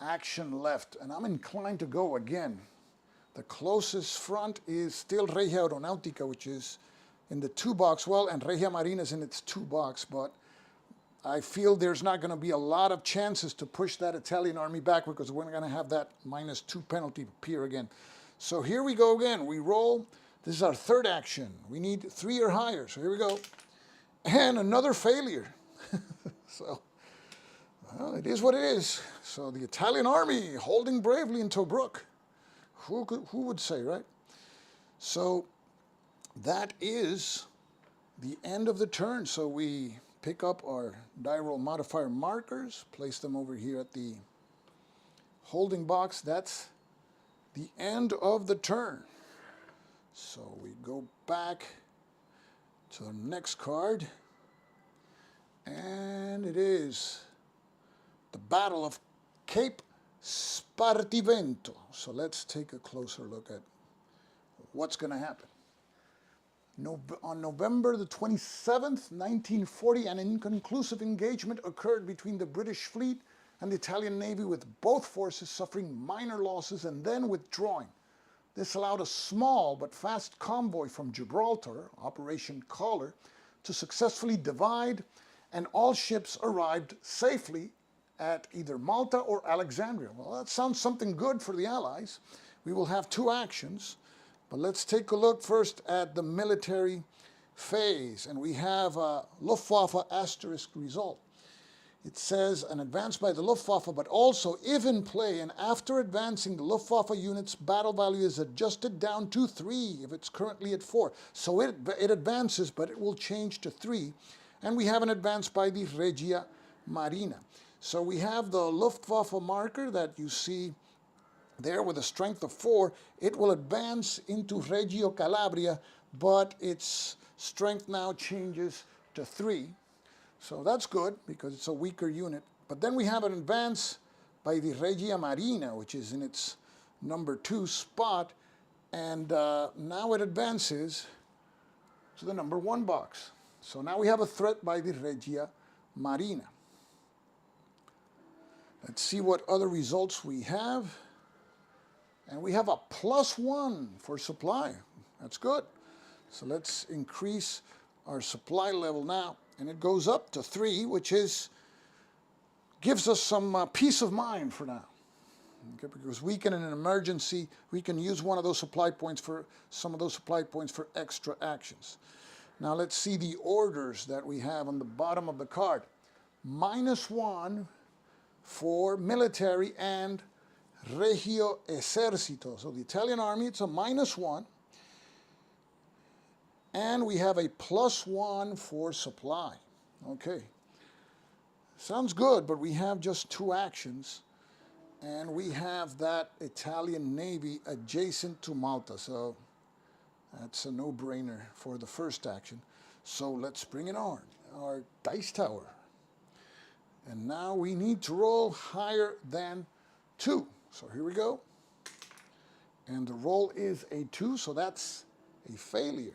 action left, and I'm inclined to go again. The closest front is still Regia Aeronautica, which is in the 2 box. Well, and Regia Marina is in its 2 box, but I feel there's not going to be a lot of chances to push that Italian army back, because we're going to have that -2 penalty appear again. So here we go again. We roll. This is our 3rd action. We need 3 or higher. So here we go. And another failure. So, well, it is what it is. So the Italian army holding bravely in Tobruk. Who would say, right? So that is the end of the turn. So we pick up our die roll modifier markers, place them over here at the holding box. That's the end of the turn. So we go back to the next card, and it is the Battle of Cape Spartivento. So let's take a closer look at what's going to happen. On November the 27th, 1940, an inconclusive engagement occurred between the British fleet and the Italian Navy, with both forces suffering minor losses and then withdrawing. This allowed a small but fast convoy from Gibraltar, Operation Collar, to successfully divide, and all ships arrived safely at either Malta or Alexandria. Well, that sounds something good for the Allies. We will have two actions, but let's take a look first at the military phase, and we have a Luftwaffe asterisk result. It says an advance by the Luftwaffe, but also if in play and after advancing, the Luftwaffe unit's battle value is adjusted down to 3 if it's currently at 4. So it advances, but it will change to 3. And we have an advance by the Regia Marina. So we have the Luftwaffe marker that you see there with a strength of 4. It will advance into Reggio Calabria, but its strength now changes to 3. So that's good because it's a weaker unit. But then we have an advance by the Regia Marina, which is in its number 2 spot. And now it advances to the number 1 box. So now we have a threat by the Regia Marina. Let's see what other results we have. And we have a +1 for supply. That's good. So let's increase our supply level now. And it goes up to 3, which gives us some peace of mind for now. Okay, because we can, in an emergency, we can use one of those supply points for some of those supply points for extra actions. Now let's see the orders that we have on the bottom of the card. -1 for military and Regio Esercito. So the Italian army, it's a -1. And we have a +1 for supply. Okay. Sounds good, but we have just 2 actions. And we have that Italian Navy adjacent to Malta. So that's a no-brainer for the first action. So let's bring it on. Our dice tower. And now we need to roll higher than 2. So here we go. And the roll is a 2, so that's a failure.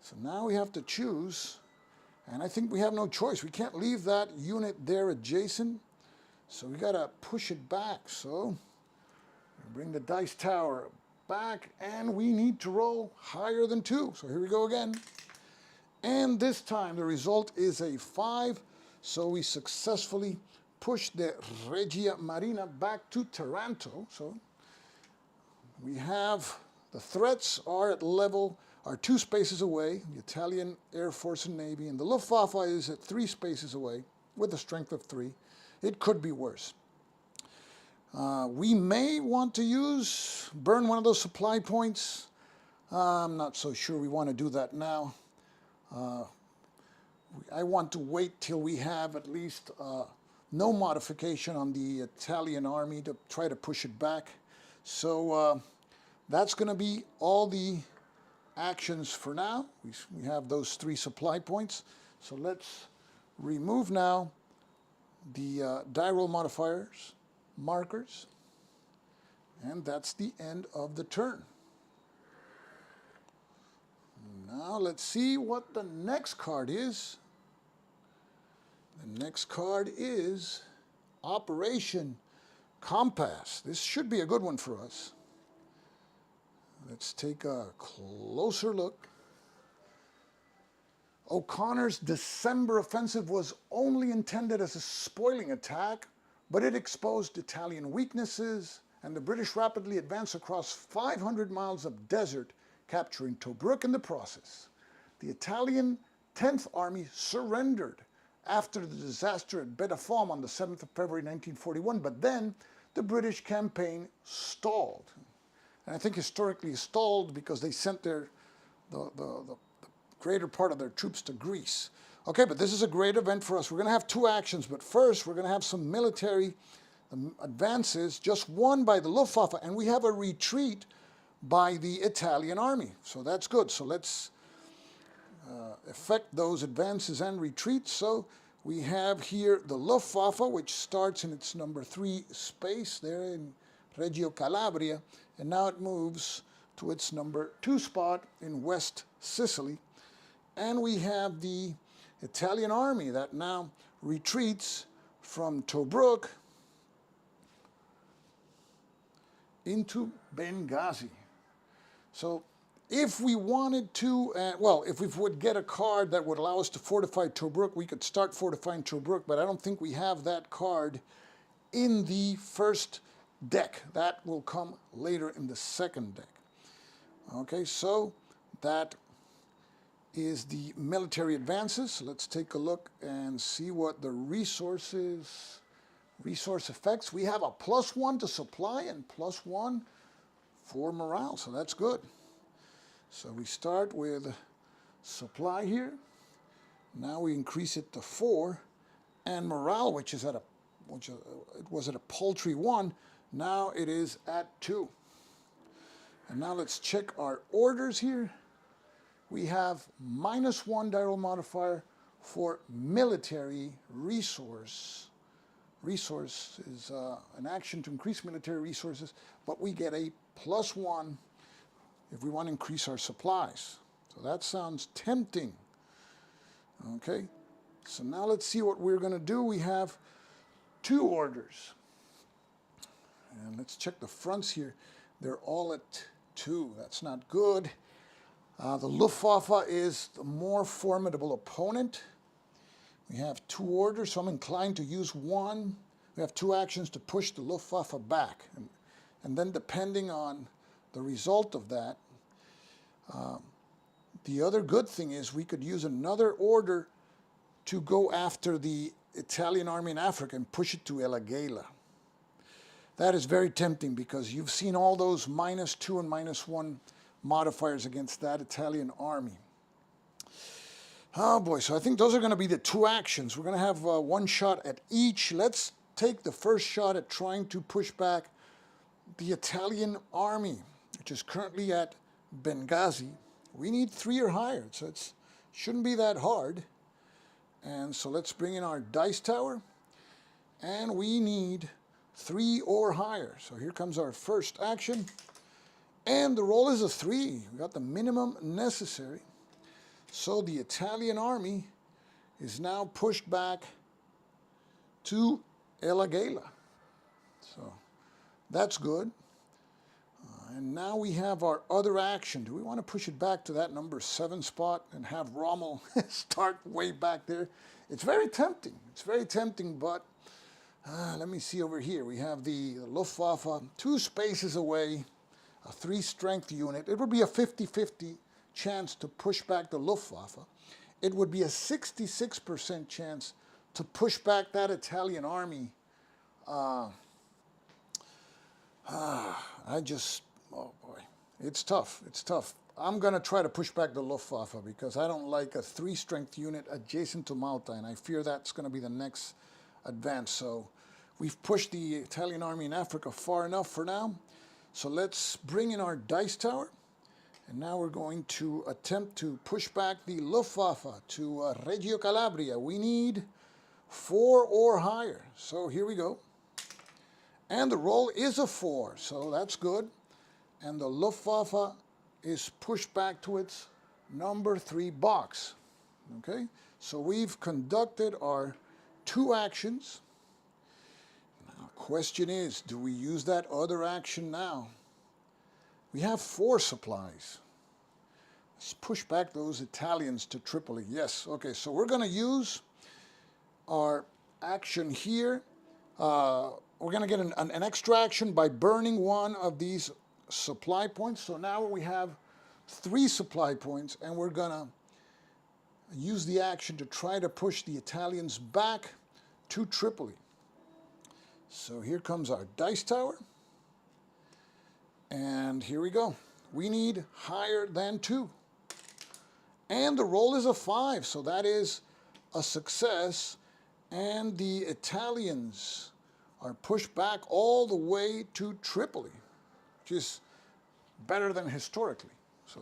So now we have to choose, and I think we have no choice. We can't leave that unit there adjacent, so we got to push it back. So bring the dice tower back, and we need to roll higher than 2. So here we go again. And this time the result is a 5, so we successfully push the Regia Marina back to Taranto. So we have the threats are at level, are 2 spaces away, the Italian Air Force and Navy, and the Luftwaffe is at 3 spaces away with a strength of 3. It could be worse. We may want to burn one of those supply points. I'm not so sure we want to do that now. I want to wait till we have at least no modification on the Italian army to try to push it back. So that's going to be all the actions for now. We have those 3 supply points. So let's remove now the die roll markers, and that's the end of the turn. Now let's see what the next card is. The next card is Operation Compass. This should be a good one for us. Let's take a closer look. O'Connor's December offensive was only intended as a spoiling attack, but it exposed Italian weaknesses, and the British rapidly advanced across 500 miles of desert, capturing Tobruk in the process. The Italian 10th Army surrendered after the disaster at Betafam on the 7th of February 1941, but then the British campaign stalled. And I think historically stalled because they sent the greater part of their troops to Greece. Okay, but this is a great event for us. We're going to have two actions, but first we're going to have some military advances, just one by the Luftwaffe, and we have a retreat by the Italian army. So that's good. So let's effect those advances and retreats. So we have here the Luftwaffe, which starts in its number 3 space there in Reggio Calabria, and now it moves to its number 2 spot in West Sicily. And we have the Italian army that now retreats from Tobruk into Benghazi. So if we wanted to, well, if we would get a card that would allow us to fortify Tobruk, we could start fortifying Tobruk, but I don't think we have that card in the first deck. That will come later in the second deck. Okay, so that is the military advances. So let's take a look and see what the resource effects. We have a +1 to supply and +1 for morale, so that's good. So we start with supply here. Now we increase it to 4, and morale, which is it was at a paltry 1. Now it is at 2. And now let's check our orders here. We have -1 die roll modifier for military resource. Resource is an action to increase military resources, but we get a +1 if we want to increase our supplies. So that sounds tempting. Okay, so now let's see what we're going to do. We have 2 orders. And let's check the fronts here. They're all at 2. That's not good. The Luftwaffe is the more formidable opponent. We have 2 orders, so I'm inclined to use 1. We have 2 actions to push the Luftwaffe back. And then depending on the result of that, the other good thing is we could use another order to go after the Italian army in Africa and push it to El Agheila. That is very tempting because you've seen all those -2 and -1 modifiers against that Italian army. Oh boy, so I think those are going to be the 2 actions. We're going to have 1 shot at each. Let's take the first shot at trying to push back the Italian army, which is currently at Benghazi. We need 3 or higher, so it shouldn't be that hard. And so let's bring in our dice tower, and we need 3 or higher. So here comes our first action, and the roll is a 3. We got the minimum necessary. So the Italian army is now pushed back to El Agheila. So that's good. And now we have our other action. Do we want to push it back to that number 7 spot and have Rommel start way back there? It's very tempting. It's very tempting, but let me see over here. We have the Luftwaffe 2 spaces away, a 3 strength unit. It would be a 50-50 chance to push back the Luftwaffe. It would be a 66% chance to push back that Italian army. Oh boy, it's tough. It's tough. I'm going to try to push back the Luftwaffe because I don't like a 3 strength unit adjacent to Malta, and I fear that's going to be the next advance. So we've pushed the Italian army in Africa far enough for now. So let's bring in our dice tower. And now we're going to attempt to push back the Luftwaffe to Reggio Calabria. We need 4 or higher. So here we go. And the roll is a 4, so that's good. And the Luftwaffe is pushed back to its number 3 box. Okay, so we've conducted our 2 actions. Now, question is, do we use that other action now? We have 4 supplies. Let's push back those Italians to Tripoli. Yes, okay, so we're going to use our action here. We're going to get an extra action by burning 1 of these supply points. So now we have 3 supply points, and we're going to use the action to try to push the Italians back to Tripoli. So here comes our dice tower. And here we go. We need higher than 2. And the roll is a 5, so that is a success, and the Italians are pushed back all the way to Tripoli, which is better than historically. So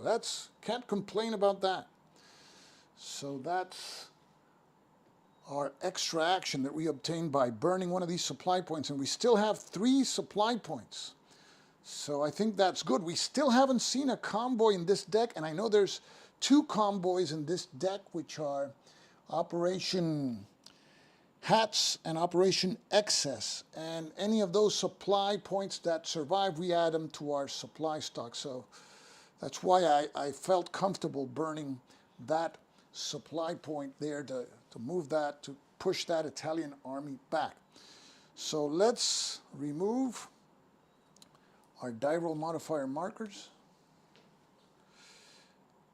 can't complain about that. So that's our extra action that we obtained by burning one of these supply points, and we still have 3 supply points. So I think that's good. We still haven't seen a convoy in this deck, and I know there's 2 convoys in this deck, which are Operation Hats and Operation Excess. And any of those supply points that survive, we add them to our supply stock. So that's why I felt comfortable burning that supply point there to move that, to push that Italian army back. So let's remove our die roll modifier markers.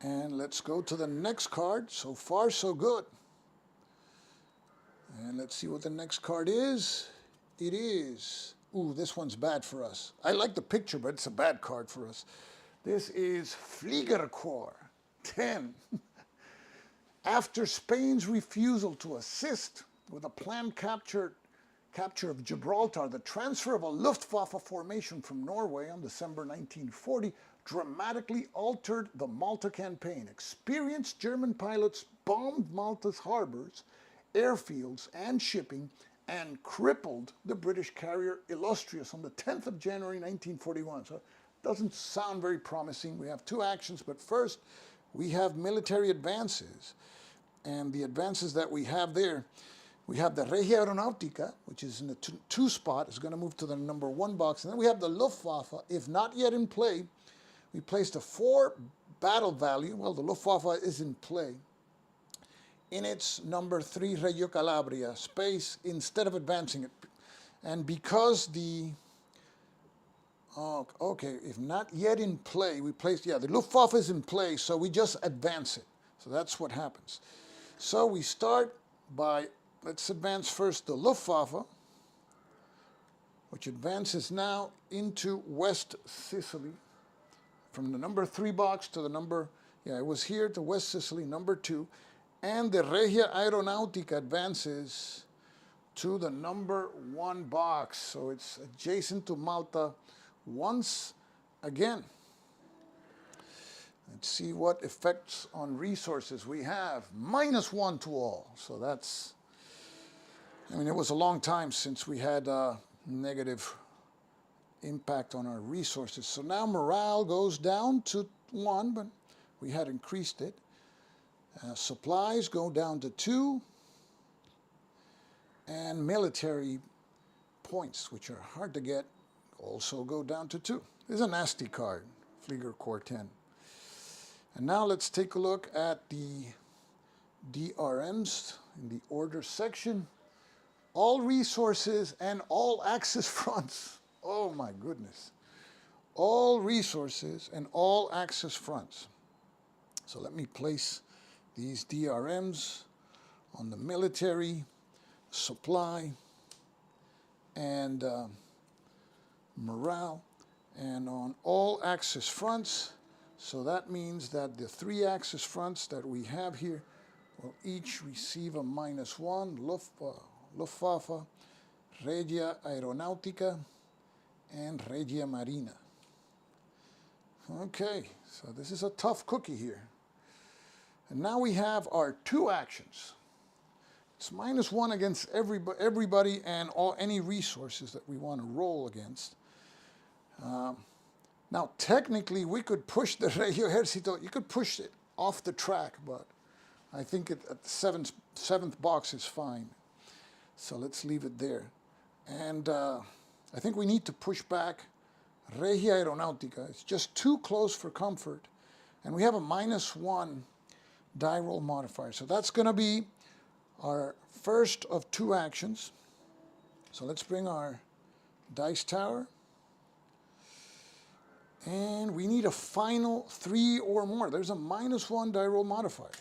And let's go to the next card. So far, so good. And let's see what the next card is. It is, ooh, this one's bad for us. I like the picture, but it's a bad card for us. This is Fliegerkorps 10. After Spain's refusal to assist with a planned capture of Gibraltar, the transfer of a Luftwaffe formation from Norway on December 1940 dramatically altered the Malta campaign. Experienced German pilots bombed Malta's harbors, airfields, and shipping, and crippled the British carrier Illustrious on the 10th of January 1941. So it doesn't sound very promising. We have 2 actions, but first we have military advances. And the advances that we have there, we have the Regia Aeronautica, which is in the 2 spot, is going to move to the number 1 box. And then we have the Luftwaffe, if not yet in play. We placed a 4 battle value, well, the Luftwaffe is in play, in its number 3 Reggio Calabria space instead of advancing it. And because the, okay, if not yet in play, we placed, yeah, the Luftwaffe is in play, so we just advance it. So that's what happens. So we start by, let's advance first the Luftwaffe, which advances now into West Sicily, from the number 3 box to the number, yeah, it was here to West Sicily, number 2, and the Regia Aeronautica advances to the number 1 box, so it's adjacent to Malta once again. Let's see what effects on resources we have. -1 to all. So that's, I mean, it was a long time since we had a negative impact on our resources. So now morale goes down to 1, but we had increased it. Supplies go down to 2. And military points, which are hard to get, also go down to 2. This is a nasty card, Fliegerkorps 10. And now let's take a look at the DRMs in the order section. All resources and all axis fronts. Oh my goodness. All resources and all axis fronts. So let me place these DRMs on the military, supply, and morale, and on all axis fronts. So that means that the 3 axis fronts that we have here will each receive a -1, Luftwaffe, Regia Aeronautica, and Regia Marina. Okay, so this is a tough cookie here. And now we have our 2 actions. It's -1 against everybody and any resources that we want to roll against. Now, technically, we could push the Regio Ejercito. You could push it off the track, but I think at the 7th box is fine. So let's leave it there. And I think we need to push back Regia Aeronautica. It's just too close for comfort. And we have a -1 die roll modifier. So that's going to be our first of 2 actions. So let's bring our dice tower. And we need a final 3 or more. There's a -1 die roll modifier.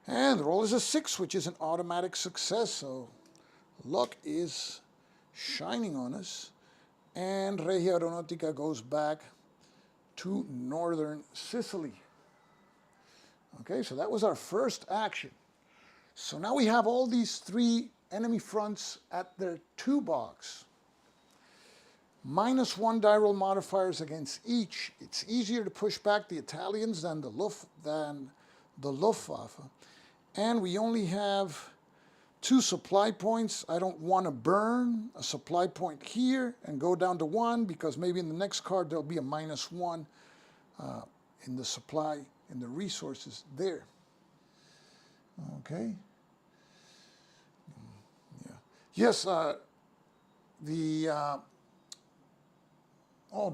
And the roll is a 6, which is an automatic success. So luck is shining on us. And Regia Aeronautica goes back to northern Sicily. Okay, so that was our first action. So now we have all these three enemy fronts at their 2 box. -1 die roll modifiers against each. It's easier to push back the Italians than the Luftwaffe. And we only have 2 supply points. I don't want to burn a supply point here and go down to 1, because maybe in the next card there'll be a -1 in the supply, in the resources there. Okay. Yeah. Yes,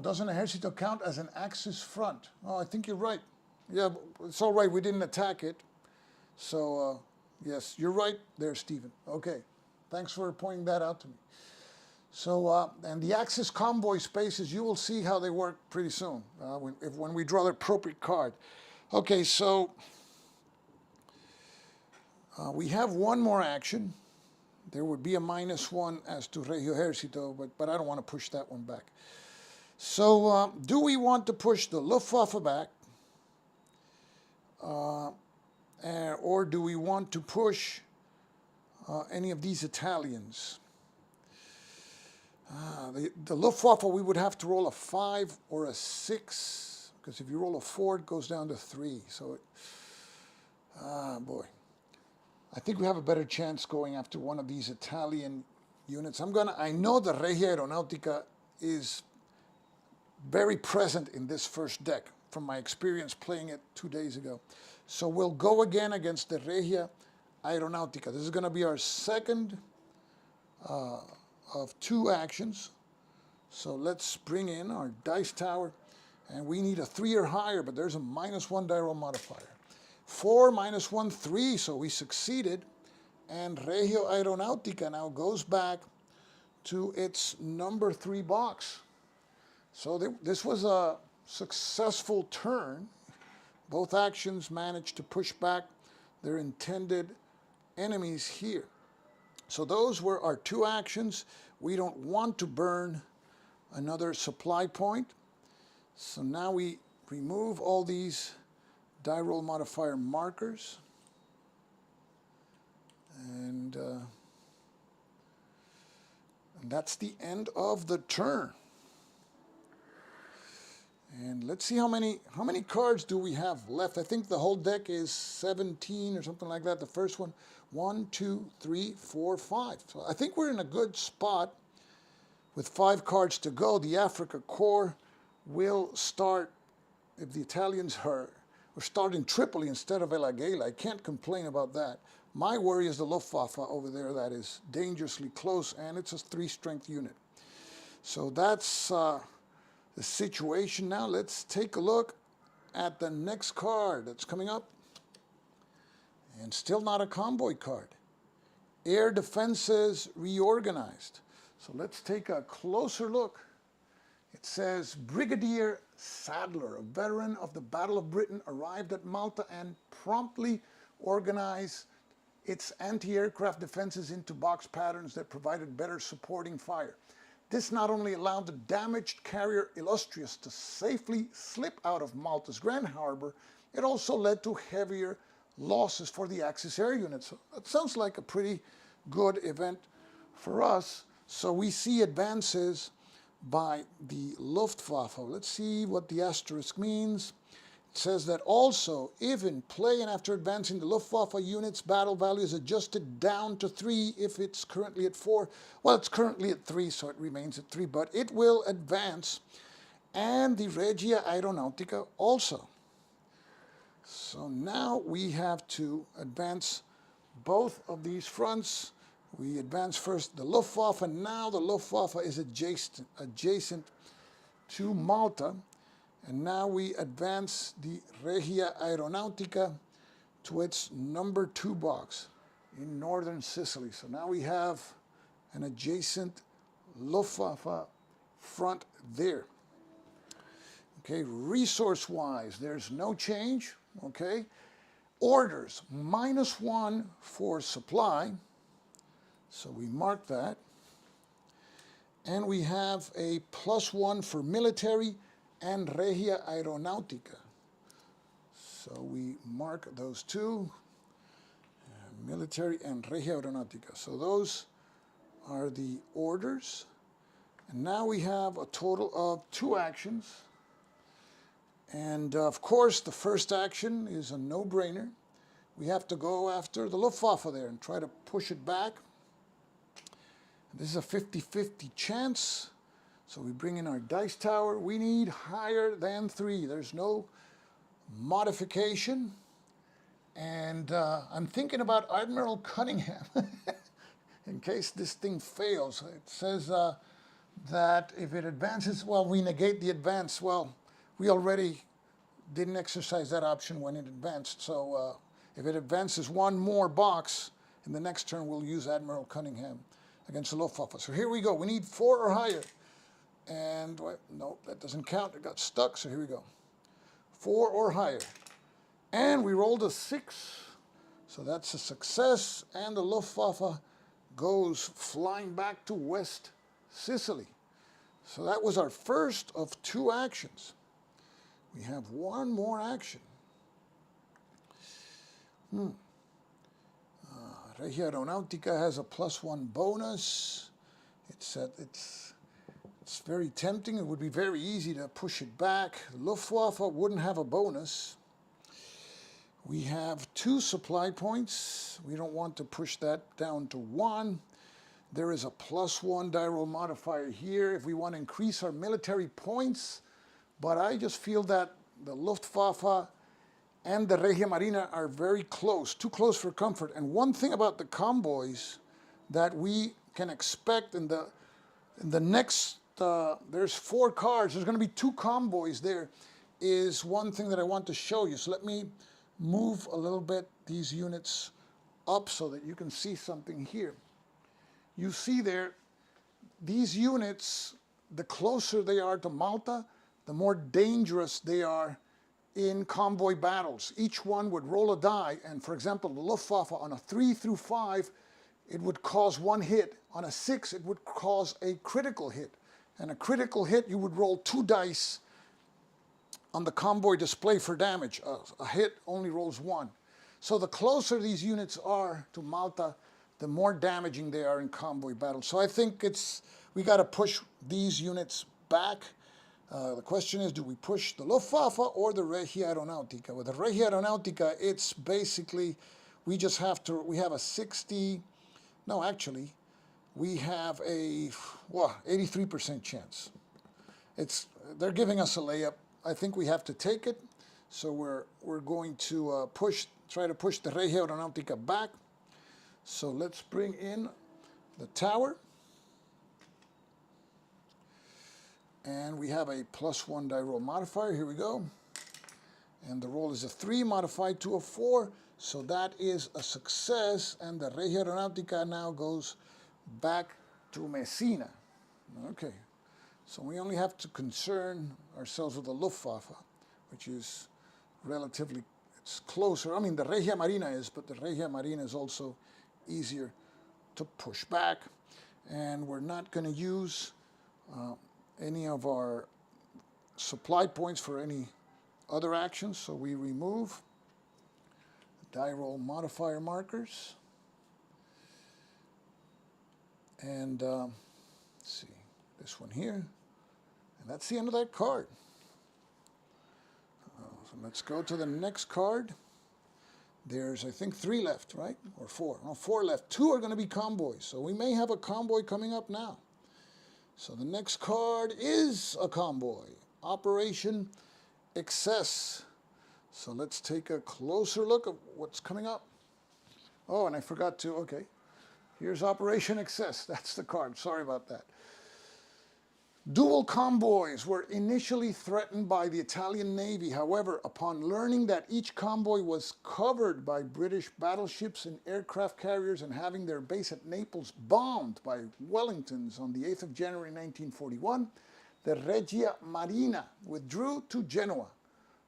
doesn't Ejército count as an Axis front? Oh, I think you're right. Yeah, it's all right. We didn't attack it. So, yes, you're right there, Stephen. Okay. Thanks for pointing that out to me. So, and the Axis convoy spaces, you will see how they work pretty soon when we draw the appropriate card. Okay, so we have one more action. There would be a -1 as to Regio Ejército, but I don't want to push that one back. So do we want to push the Luftwaffe back? Or do we want to push any of these Italians? The Luftwaffe, we would have to roll a 5 or a 6, because if you roll a 4, it goes down to 3. So, boy. I think we have a better chance going after one of these Italian units. I know the Regia Aeronautica is very present in this first deck from my experience playing it 2 days ago. So we'll go again against the Regia Aeronautica. This is going to be our second of 2 actions. So let's bring in our dice tower, and we need a 3 or higher, but there's a -1 die roll modifier. 4 -1, 3, so we succeeded, and Regio Aeronautica now goes back to its number 3 box. So this was a successful turn. Both actions managed to push back their intended enemies here. So those were our 2 actions. We don't want to burn another supply point. So now we remove all these die roll modifier markers. And that's the end of the turn. And let's see how many cards do we have left. I think the whole deck is 17 or something like that. The first one, 1, 2, 3, 4, 5. So I think we're in a good spot with 5 cards to go. The Africa Corps will start, if the Italians are starting Tripoli instead of El Agheila. I can't complain about that. My worry is the Luftwaffe over there that is dangerously close, and it's a 3-strength unit. So that's the situation. Now let's take a look at the next card that's coming up. And still not a convoy card. Air defenses reorganized. So let's take a closer look. It says, Brigadier Sadler, a veteran of the Battle of Britain, arrived at Malta and promptly organized its anti-aircraft defenses into box patterns that provided better supporting fire. This not only allowed the damaged carrier Illustrious to safely slip out of Malta's Grand Harbor, it also led to heavier losses for the Axis air units. So that sounds like a pretty good event for us. So we see advances by the Luftwaffe. Let's see what the asterisk means. It says that also, if in play and after advancing, the Luftwaffe unit's battle value is adjusted down to 3 if it's currently at 4. Well, it's currently at 3, so it remains at 3, but it will advance. And the Regia Aeronautica also. So now we have to advance both of these fronts. We advance first the Luftwaffe, and now the Luftwaffe is adjacent to Malta. And now we advance the Regia Aeronautica to its number 2 box in northern Sicily. So now we have an adjacent Luftwaffe front there. Okay, resource-wise, there's no change. Okay, orders, -1 for supply. So we mark that. And we have a +1 for military and Regia Aeronautica. So we mark those 2. Military and Regia Aeronautica. So those are the orders. And now we have a total of 2 actions. And of course, the first action is a no-brainer. We have to go after the Luftwaffe there and try to push it back. This is a 50-50 chance. So we bring in our dice tower. We need higher than 3. There's no modification. And I'm thinking about Admiral Cunningham in case this thing fails. It says that if it advances, well, we negate the advance. Well, we already didn't exercise that option when it advanced. So if it advances 1 more box, in the next turn we'll use Admiral Cunningham against the Luftwaffe. So here we go. We need 4 or higher. And no, that doesn't count. It got stuck. So here we go. 4 or higher. And we rolled a 6. So that's a success. And the Luftwaffe goes flying back to West Sicily. So that was our first of 2 actions. We have 1 more action. Regia Aeronautica has a +1 bonus. It's very tempting. It would be very easy to push it back. Luftwaffe wouldn't have a bonus. We have 2 supply points. We don't want to push that down to 1. There is a +1 die roll modifier here if we want to increase our military points. But I just feel that the Luftwaffe and the Regia Marina are very close, too close for comfort. And one thing about the convoys that we can expect in the next, there's 4 cars, there's going to be 2 convoys there, is one thing that I want to show you. So let me move a little bit these units up so that you can see something here. You see there, these units, the closer they are to Malta, the more dangerous they are in convoy battles. Each one would roll a die, and for example, the Luftwaffe on a 3 through 5, it would cause 1 hit. On a 6, it would cause a critical hit. And a critical hit, you would roll 2 dice on the convoy display for damage. A hit only rolls 1. So the closer these units are to Malta, the more damaging they are in convoy battles. So I think we got to push these units back. The question is, do we push the Luftwaffe or the Regia Aeronautica? With the Regia Aeronautica, it's basically, we have a 60, no, actually, we have a 83% chance. They're giving us a layup. I think we have to take it. So we're going to try to push the Regia Aeronautica back. So let's bring in the tower. And we have a +1 die roll modifier. Here we go. And the roll is a 3 modified to a 4. So that is a success. And the Regia Aeronautica now goes back to Messina. Okay. So we only have to concern ourselves with the Luftwaffe, which is relatively, it's closer. I mean, the Regia Marina is, but the Regia Marina is also easier to push back. And we're not going to use any of our supply points for any other actions. So we remove the die roll modifier markers. And let's see, this one here. And that's the end of that card. So let's go to the next card. There's, I think, 3 left, right? Or 4. No, 4 left. 2 are going to be convoys. So we may have a convoy coming up now. So the next card is a convoy. Operation Excess. So let's take a closer look at what's coming up. Oh, and I forgot to, okay. Here's Operation Excess. That's the card. Sorry about that. Dual convoys were initially threatened by the Italian Navy. However, upon learning that each convoy was covered by British battleships and aircraft carriers and having their base at Naples bombed by Wellingtons on the 8th of January 1941, the Regia Marina withdrew to Genoa.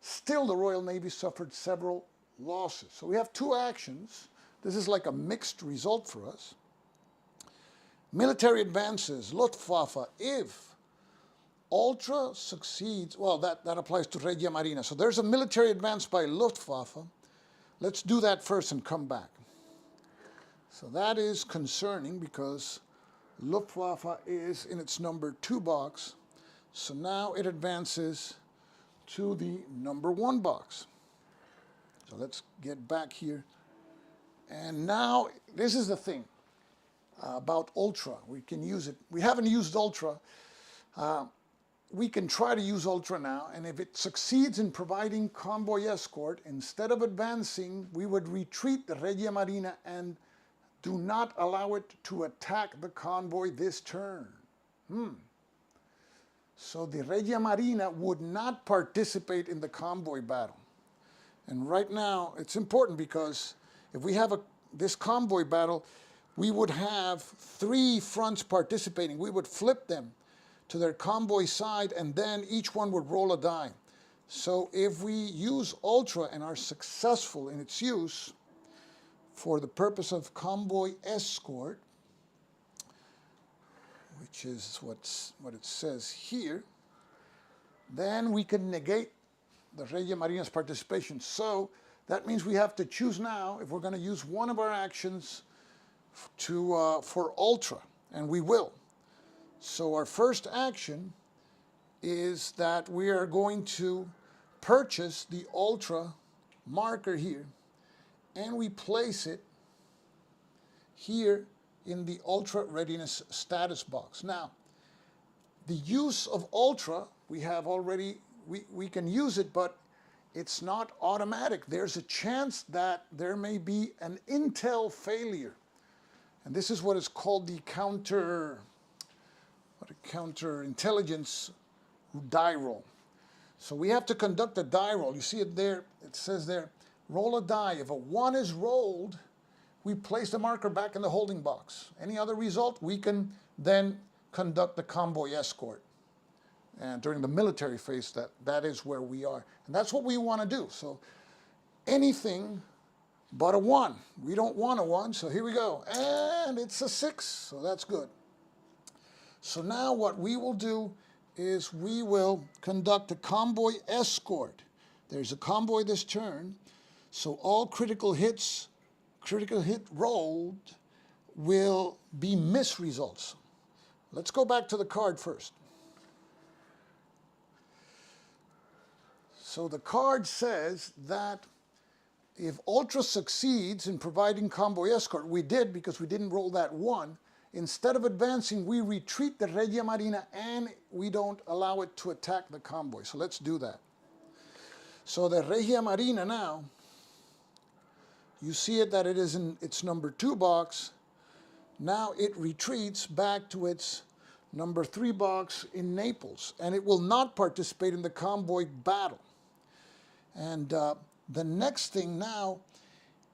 Still, the Royal Navy suffered several losses. So we have 2 actions. This is like a mixed result for us. Military advances, Luftwaffe, if Ultra succeeds, well, that applies to Regia Marina. So there's a military advance by Luftwaffe. Let's do that first and come back. So that is concerning because Luftwaffe is in its number 2 box. So now it advances to the number 1 box. So let's get back here. And now, this is the thing about Ultra. We can use it. We haven't used Ultra. We can try to use Ultra now, and if it succeeds in providing convoy escort, instead of advancing, we would retreat the Regia Marina and do not allow it to attack the convoy this turn. So the Regia Marina would not participate in the convoy battle. And right now, it's important because if we have this convoy battle, we would have 3 fronts participating. We would flip them to their convoy side, and then each one would roll a die. So if we use Ultra and are successful in its use for the purpose of convoy escort, which is what it says here, then we can negate the Regia Marina's participation. So that means we have to choose now if we're going to use one of our actions for Ultra, and we will. So our first action is that we are going to purchase the Ultra marker here, and we place it here in the Ultra readiness status box. Now, the use of Ultra, we have already, we can use it, but it's not automatic. There's a chance that there may be an intel failure. And this is what is called the counterintelligence die roll. So we have to conduct a die roll. You see it there, it says there, roll a die. If a 1 is rolled, we place the marker back in the holding box. Any other result, we can then conduct the convoy escort. And during the military phase, that is where we are. And that's what we want to do. So anything but a 1. We don't want a 1, so here we go. And it's a 6, so that's good. So now what we will do is we will conduct a convoy escort. There's a convoy this turn, so all critical hit rolled will be miss results. Let's go back to the card first. So the card says that if Ultra succeeds in providing convoy escort, we did because we didn't roll that 1, instead of advancing, we retreat the Regia Marina and we don't allow it to attack the convoy. So let's do that. So the Regia Marina now, you see it that it is in its number 2 box. Now it retreats back to its number 3 box in Naples, and it will not participate in the convoy battle. And the next thing now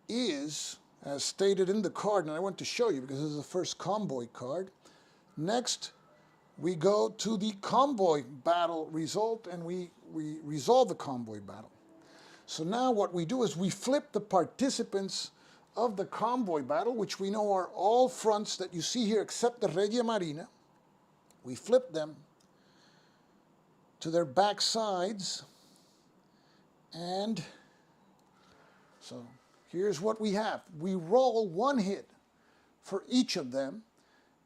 is, as stated in the card, and I want to show you because this is the first convoy card. Next, we go to the convoy battle result, and we resolve the convoy battle. So now what we do is we flip the participants of the convoy battle, which we know are all fronts that you see here except the Regia Marina. We flip them to their back sides, and so here's what we have. We roll 1 hit for each of them,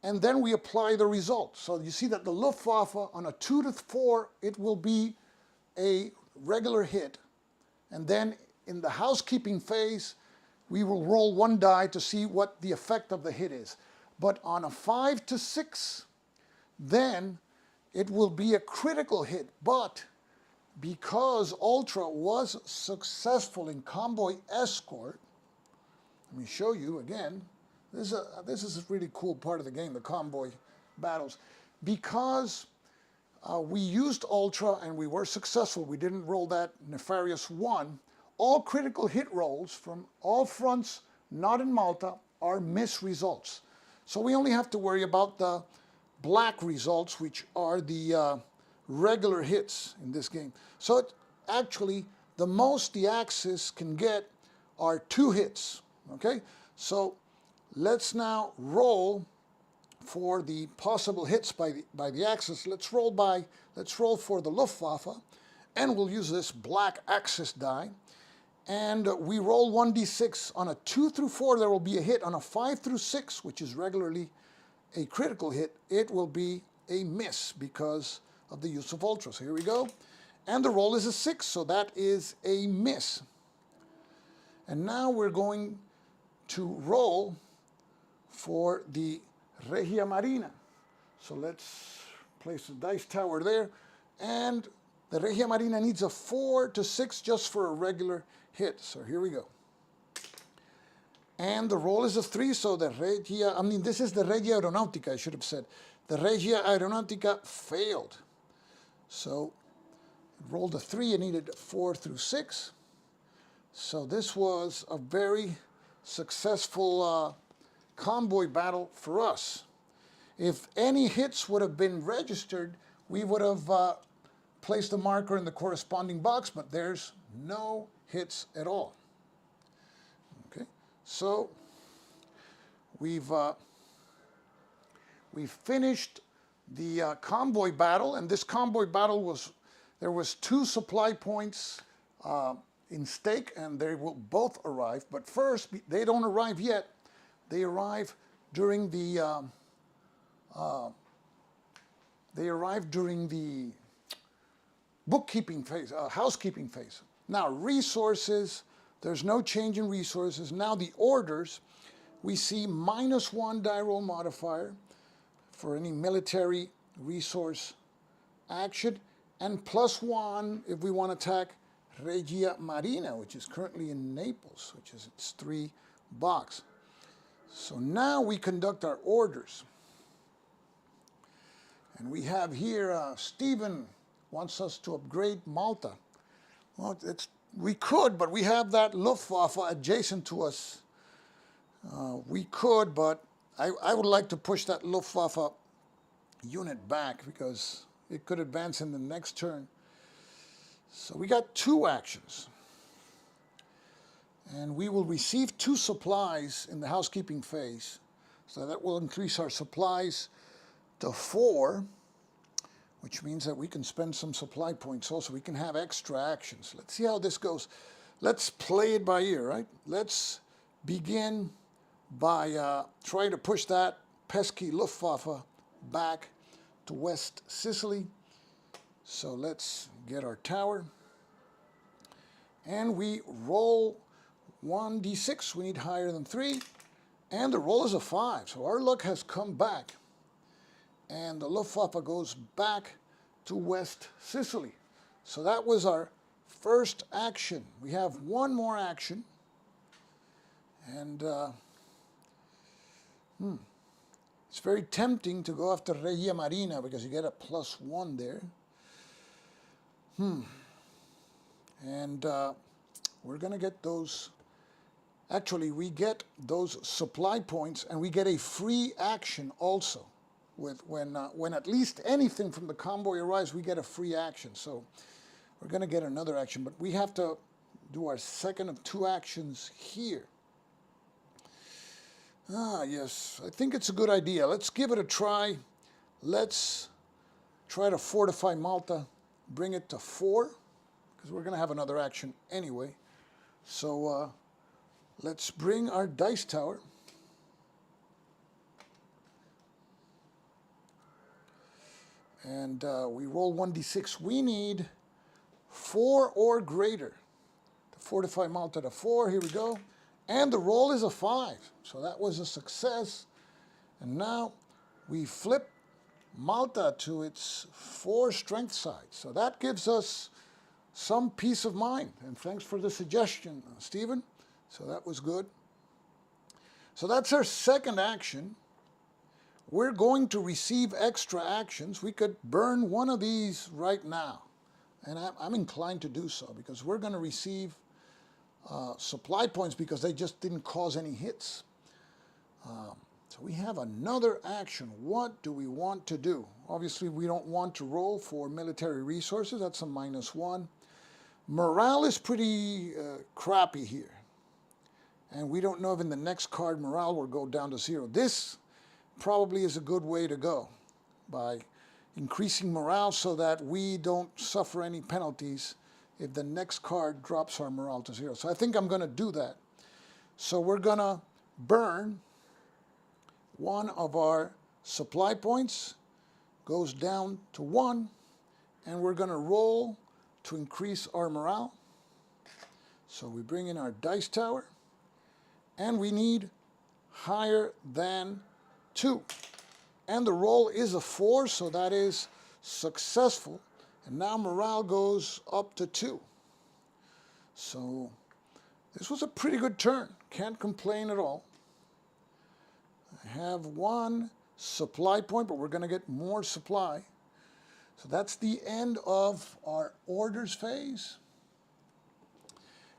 and then we apply the result. So you see that the Luftwaffe on a 2 to 4, it will be a regular hit. And then in the housekeeping phase, we will roll 1 die to see what the effect of the hit is. But on a 5 to 6, then it will be a critical hit. But because Ultra was successful in convoy escort, let me show you again. This is a really cool part of the game, the convoy battles. Because we used Ultra and we were successful, we didn't roll that nefarious 1, all critical hit rolls from all fronts not in Malta are miss results. So we only have to worry about the black results, which are the regular hits in this game. So actually, the most the Axis can get are 2 hits, okay? So let's now roll for the possible hits by the Axis. Let's roll for the Luftwaffe, and we'll use this black Axis die. And we roll 1d6. On a 2 through 4, there will be a hit. On a 5 through 6, which is regularly a critical hit, it will be a miss because of the use of ultra. So here we go. And the roll is a 6, so that is a miss. And now we're going to roll for the Regia Marina. So let's place the dice tower there. And the Regia Marina needs a 4 to 6 just for a regular hit. So here we go. And the roll is a 3, so the Regia, this is the Regia Aeronautica, I should have said. The Regia Aeronautica failed. So it rolled a 3, it needed 4 through 6. So this was a very successful convoy battle for us. If any hits would have been registered, we would have placed a marker in the corresponding box, but there's no hits at all. Okay, so we've finished the convoy battle, and this convoy battle there was 2 supply points in stake, and they will both arrive. But first, they don't arrive yet. They arrive during the bookkeeping phase, housekeeping phase. Now, resources, there's no change in resources. Now the orders, we see -1 die roll modifier for any military resource action, and +1 if we want to attack Regia Marina, which is currently in Naples, which is its 3 box. So now we conduct our orders. And we have here, Stephen wants us to upgrade Malta. Well, we could, but we have that Luftwaffe adjacent to us. We could, but I would like to push that Luftwaffe unit back because it could advance in the next turn. So we got 2 actions. And we will receive 2 supplies in the housekeeping phase. So that will increase our supplies to 4, which means that we can spend some supply points also. We can have extra actions. Let's see how this goes. Let's play it by ear, right? Let's begin by trying to push that pesky Luftwaffe back to West Sicily. So let's get our tower. And we roll 1d6. We need higher than 3. And the roll is a 5. So our luck has come back. And the Luftwaffe goes back to West Sicily. So that was our first action. We have 1 more action. And it's very tempting to go after Regia Marina because you get a +1 there. And we're going to get those. Actually, we get those supply points, and we get a free action also. When at least anything from the convoy arrives, we get a free action. So we're going to get another action, but we have to do our second of 2 actions here. Yes, I think it's a good idea. Let's give it a try. Let's try to fortify Malta, bring it to 4, because we're going to have another action anyway. So let's bring our dice tower. And we roll 1d6. We need 4 or greater to fortify Malta to 4. Here we go. And the roll is a 5. So that was a success. And now we flip Malta to its 4 strength side. So that gives us some peace of mind. And thanks for the suggestion, Stephen. So that was good. So that's our second action. We're going to receive extra actions. We could burn one of these right now. And I'm inclined to do so because we're going to receive supply points because they just didn't cause any hits. So we have another action. What do we want to do? Obviously, we don't want to roll for military resources. That's a -1. Morale is pretty crappy here. And we don't know if in the next card morale will go down to 0. This probably is a good way to go by increasing morale so that we don't suffer any penalties if the next card drops our morale to 0. So I think I'm going to do that. So we're going to burn one of our supply points, goes down to 1, and we're going to roll to increase our morale. So we bring in our dice tower, and we need higher than 2. And the roll is a 4, so that is successful. And now morale goes up to 2. So this was a pretty good turn. Can't complain at all. I have 1 supply point, but we're going to get more supply. So that's the end of our orders phase.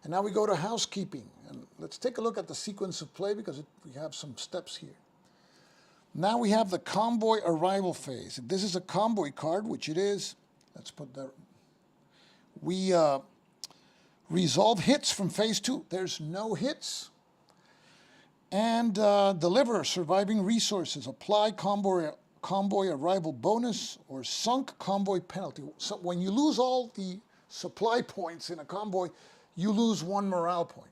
And now we go to housekeeping. And let's take a look at the sequence of play because we have some steps here. Now we have the convoy arrival phase. If this is a convoy card, which it is, let's put that. We resolve hits from phase 2. There's no hits. And deliver surviving resources. Apply convoy arrival bonus or sunk convoy penalty. So when you lose all the supply points in a convoy, you lose 1 morale point.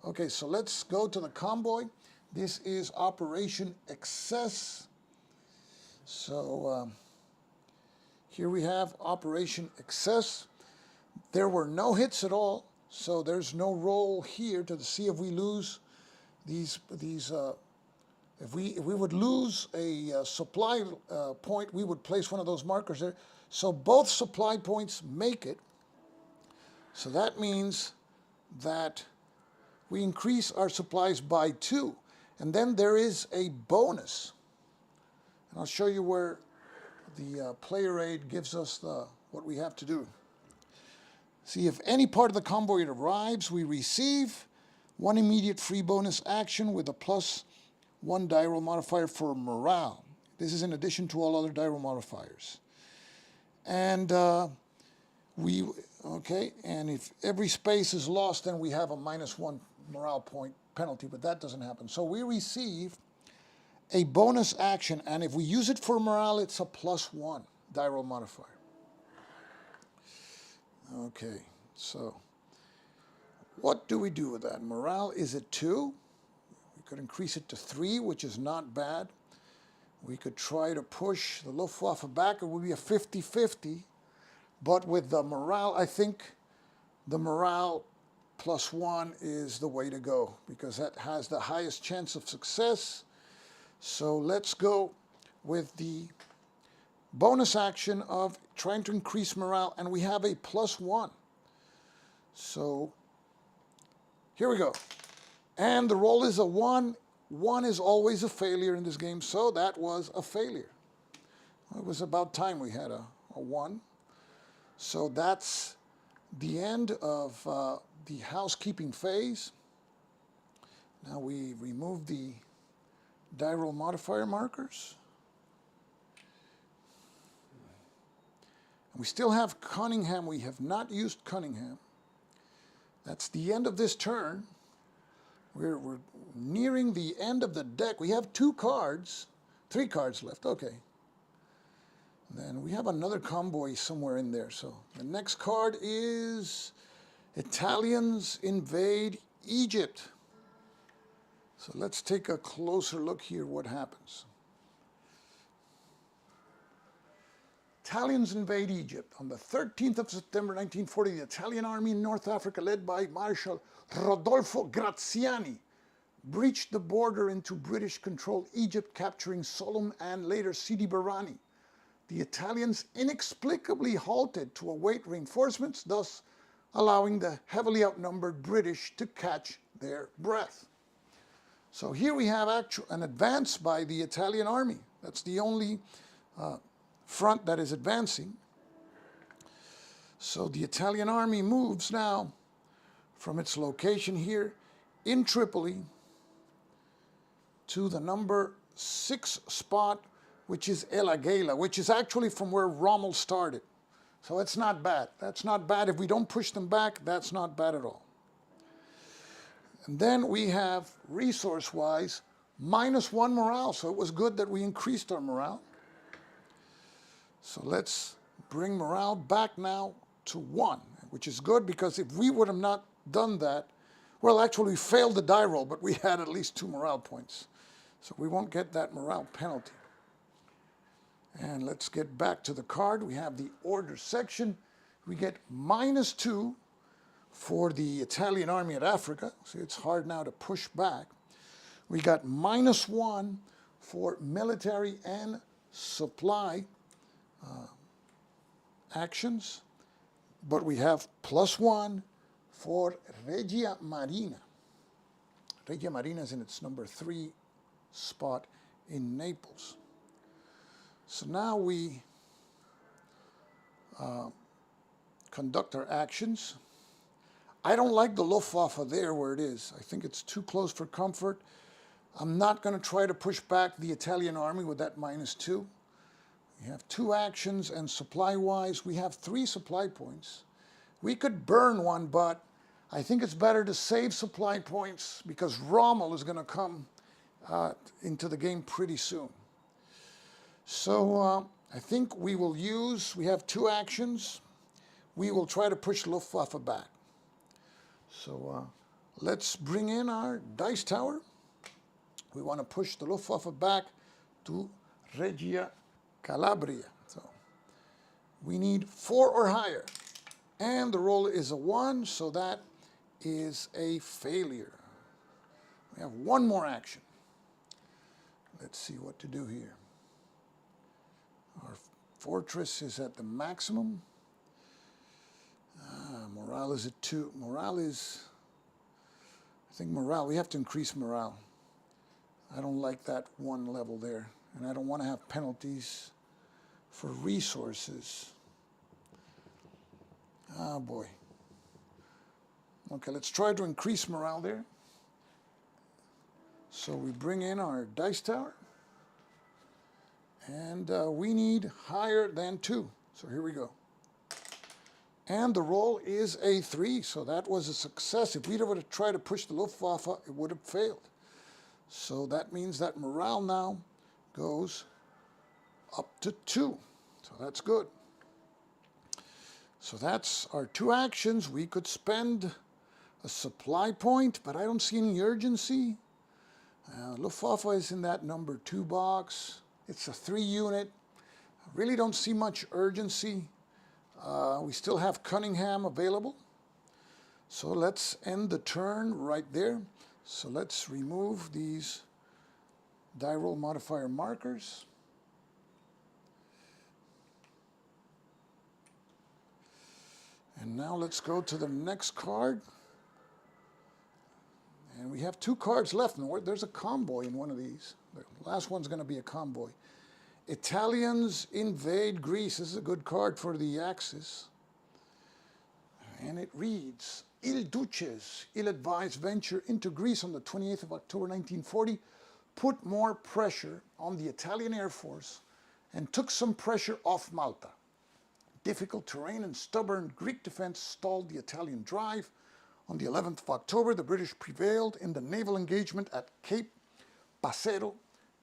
Okay, so let's go to the convoy. This is Operation Excess. So here we have Operation Excess. There were no hits at all, so there's no roll here to see if we lose these. If we would lose a supply point, we would place one of those markers there. So both supply points make it. So that means that we increase our supplies by 2. And then there is a bonus. And I'll show you where the player aid gives us what we have to do. See, if any part of the convoy arrives, we receive 1 immediate free bonus action with a +1 die roll modifier for morale. This is in addition to all other die roll modifiers. And and if every space is lost, then we have a -1 morale point penalty, but that doesn't happen. So we receive a bonus action, and if we use it for morale, it's a +1 die roll modifier. Okay, so what do we do with that? Morale is at 2. We could increase it to 3, which is not bad. We could try to push the Luftwaffe back. It would be a 50-50. But with the morale, I think the morale +1 is the way to go because that has the highest chance of success. So let's go with the bonus action of trying to increase morale, and we have a +1. So here we go. And the roll is a 1. 1 is always a failure in this game, so that was a failure. It was about time we had a 1. So that's the end of the housekeeping phase. Now we remove the die roll modifier markers. And we still have Cunningham. We have not used Cunningham. That's the end of this turn. We're nearing the end of the deck. We have 3 cards left. Okay. Then we have another convoy somewhere in there. So the next card is Italians invade Egypt. So let's take a closer look here what happens. Italians invade Egypt. On the 13th of September 1940, the Italian army in North Africa, led by Marshal Rodolfo Graziani, breached the border into British-controlled Egypt, capturing Solom and later Sidi Barrani. The Italians inexplicably halted to await reinforcements, thus allowing the heavily outnumbered British to catch their breath. So here we have an advance by the Italian army. That's the only front that is advancing. So the Italian army moves now from its location here in Tripoli to the number 6 spot, which is El Agheila, which is actually from where Rommel started. So it's not bad. That's not bad. If we don't push them back, that's not bad at all. And then we have, resource-wise, -1 morale. So it was good that we increased our morale. So let's bring morale back now to 1. which is good because if we would have not done that, well, actually we failed the die roll, but we had at least 2 morale points. So we won't get that morale penalty. And let's get back to the card. We have the order section. We get -2 for the Italian army at Africa. See, it's hard now to push back. We got -1 for military and supply actions, but we have +1 for Regia Marina. Regia Marina is in its number 3 spot in Naples. So now we conduct our actions. I don't like the Luftwaffe there where it is. I think it's too close for comfort. I'm not going to try to push back the Italian army with that -2. We have 2 actions, and supply-wise, we have 3 supply points. We could burn one, but I think it's better to save supply points because Rommel is going to come into the game pretty soon. So I think we will we have 2 actions. We will try to push Luftwaffe back. So let's bring in our dice tower. We want to push the Luftwaffe back to Regia Calabria. So we need 4 or higher. And the roll is a 1, so that is a failure. We have 1 more action. Let's see what to do here. Our fortress is at the maximum. Morale is at 2. Morale is, I think morale, we have to increase morale. I don't like that 1 level there. And I don't want to have penalties for resources. Oh boy. Okay, let's try to increase morale there. So we bring in our dice tower. And we need higher than 2. So here we go. And the roll is a 3, so that was a success. If we would have tried to push the Luftwaffe, it would have failed. So that means that morale now goes up to 2. So that's good. So that's our 2 actions. We could spend a supply point, but I don't see any urgency. Luftwaffe is in that number 2 box. It's a 3 unit. I really don't see much urgency. We still have Cunningham available. So let's end the turn right there. So let's remove these die roll modifier markers. And now let's go to the next card. And we have 2 cards left. And there's a convoy in one of these. The last one's going to be a convoy. Italians invade Greece. This is a good card for the Axis. And it reads, Il Duces, ill-advised venture into Greece on the 28th of October 1940, put more pressure on the Italian Air Force and took some pressure off Malta. Difficult terrain and stubborn Greek defense stalled the Italian drive. On the 11th of October, the British prevailed in the naval engagement at Cape Passero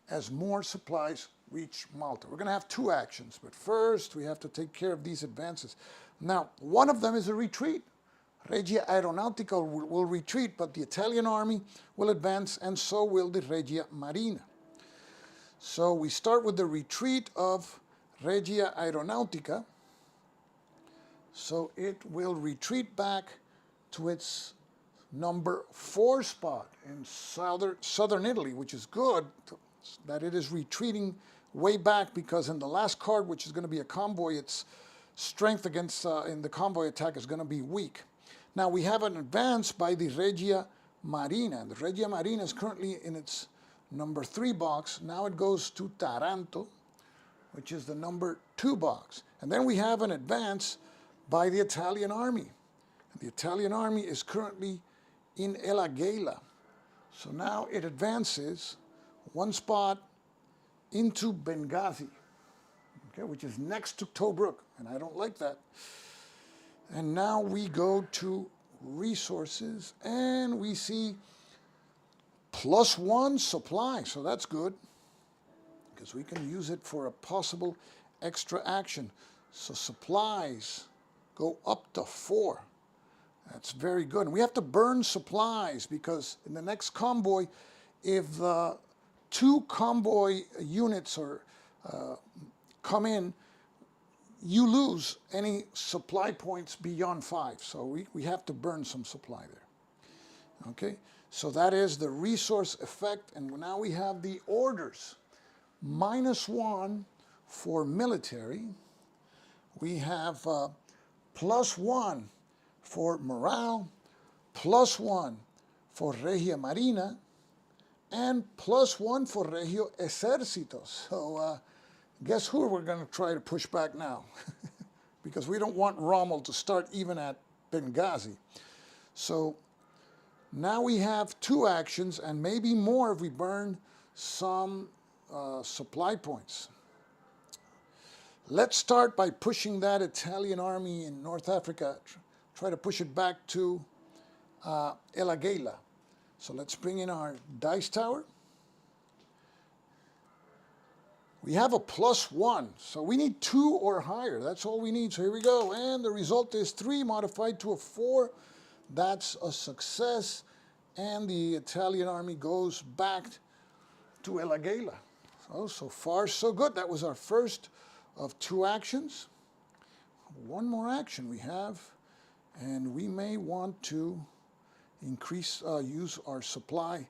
as more supplies reach Malta. We're going to have 2 actions, but first we have to take care of these advances. Now, one of them is a retreat. Regia Aeronautica will retreat, but the Italian army will advance, and so will the Regia Marina. So we start with the retreat of Regia Aeronautica. So it will retreat back to its number 4 spot in southern Italy, which is good that it is retreating way back, because in the last card, which is going to be a convoy, its strength against in the convoy attack is going to be weak. Now we have an advance by the Regia Marina. The Regia Marina is currently in its number 3 box. Now it goes to Taranto, which is the number 2 box. And then we have an advance by the Italian army. The Italian army is currently in El Agheila. So now it advances 1 spot into Benghazi, okay, which is next to Tobruk, and I don't like that. And now we go to resources, and we see +1 supply, so that's good, because we can use it for a possible extra action. So supplies go up to 4. That's very good. And we have to burn supplies because in the next convoy, if the 2 convoy units come in, you lose any supply points beyond 5. So we have to burn some supply there. Okay, so that is the resource effect. And now we have the orders. -1 for military. We have +1 for morale, +1 for Regia Marina, and +1 for Regio Esercito. So guess who we're going to try to push back now? Because we don't want Rommel to start even at Benghazi. So now we have 2 actions and maybe more if we burn some supply points. Let's start by pushing that Italian army in North Africa. Try to push it back to El Agheila. So let's bring in our dice tower. We have a +1, so we need 2 or higher. That's all we need. So here we go. And the result is 3 modified to a 4. That's a success. And the Italian army goes back to El Agheila. So far, so good. That was our first of 2 actions. 1 more action we have. And we may want to use our supply.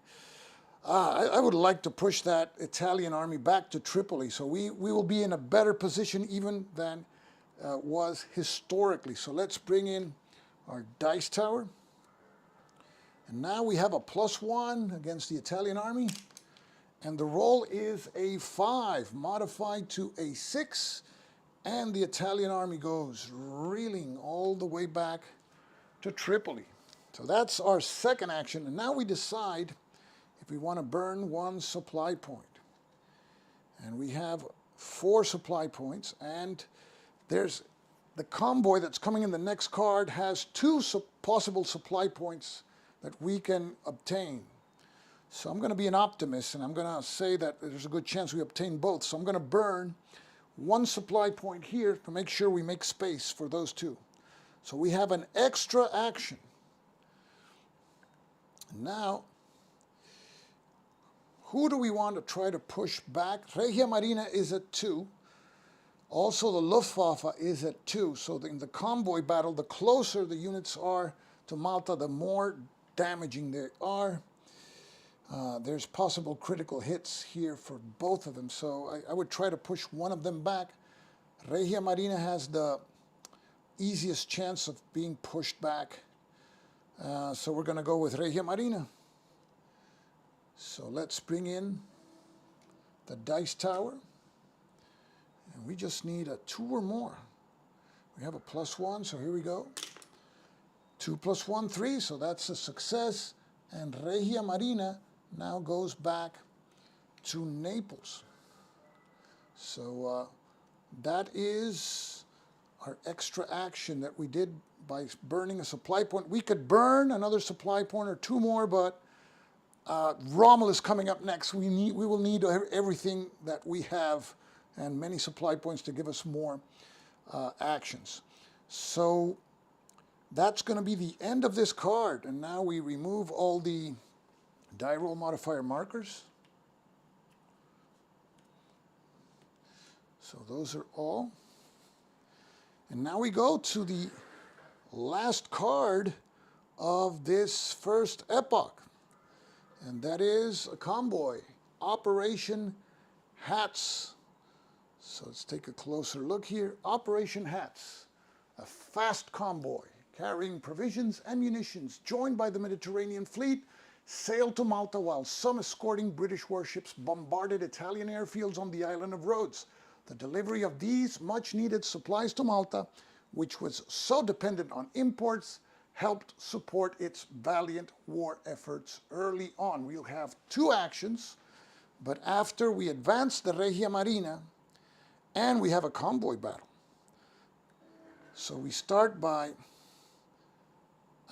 I would like to push that Italian army back to Tripoli, so we will be in a better position even than was historically. So let's bring in our dice tower. And now we have a +1 against the Italian army. And the roll is a 5, modified to a 6. And the Italian army goes reeling all the way back to Tripoli. So that's our second action. And now we decide if we want to burn 1 supply point. And we have 4 supply points. And there's the convoy that's coming in the next card has 2 possible supply points that we can obtain. So I'm going to be an optimist, and I'm going to say that there's a good chance we obtain both. So I'm going to burn 1 supply point here to make sure we make space for those 2. So we have an extra action. Now, who do we want to try to push back? Regia Marina is at 2. Also, the Luftwaffe is at 2. So in the convoy battle, the closer the units are to Malta, the more damaging they are. There's possible critical hits here for both of them. So I would try to push one of them back. Regia Marina has the easiest chance of being pushed back. So we're going to go with Regia Marina. So let's bring in the dice tower. And we just need a 2 or more. We have a +1, so here we go. 2 + 1, 3, so that's a success. And Regia Marina now goes back to Naples. So that is our extra action that we did by burning a supply point. We could burn another supply point or 2 more, but Rommel is coming up next. We will need everything that we have and many supply points to give us more actions. So that's going to be the end of this card. And now we remove all the die roll modifier markers. So those are all. And now we go to the last card of this first epoch. And that is a convoy, Operation Hats. So let's take a closer look here. Operation Hats, a fast convoy carrying provisions and munitions, joined by the Mediterranean fleet, sailed to Malta while some escorting British warships bombarded Italian airfields on the island of Rhodes. The delivery of these much-needed supplies to Malta, which was so dependent on imports, helped support its valiant war efforts early on. We'll have 2 actions, but after we advance the Regia Marina, and we have a convoy battle. So we start by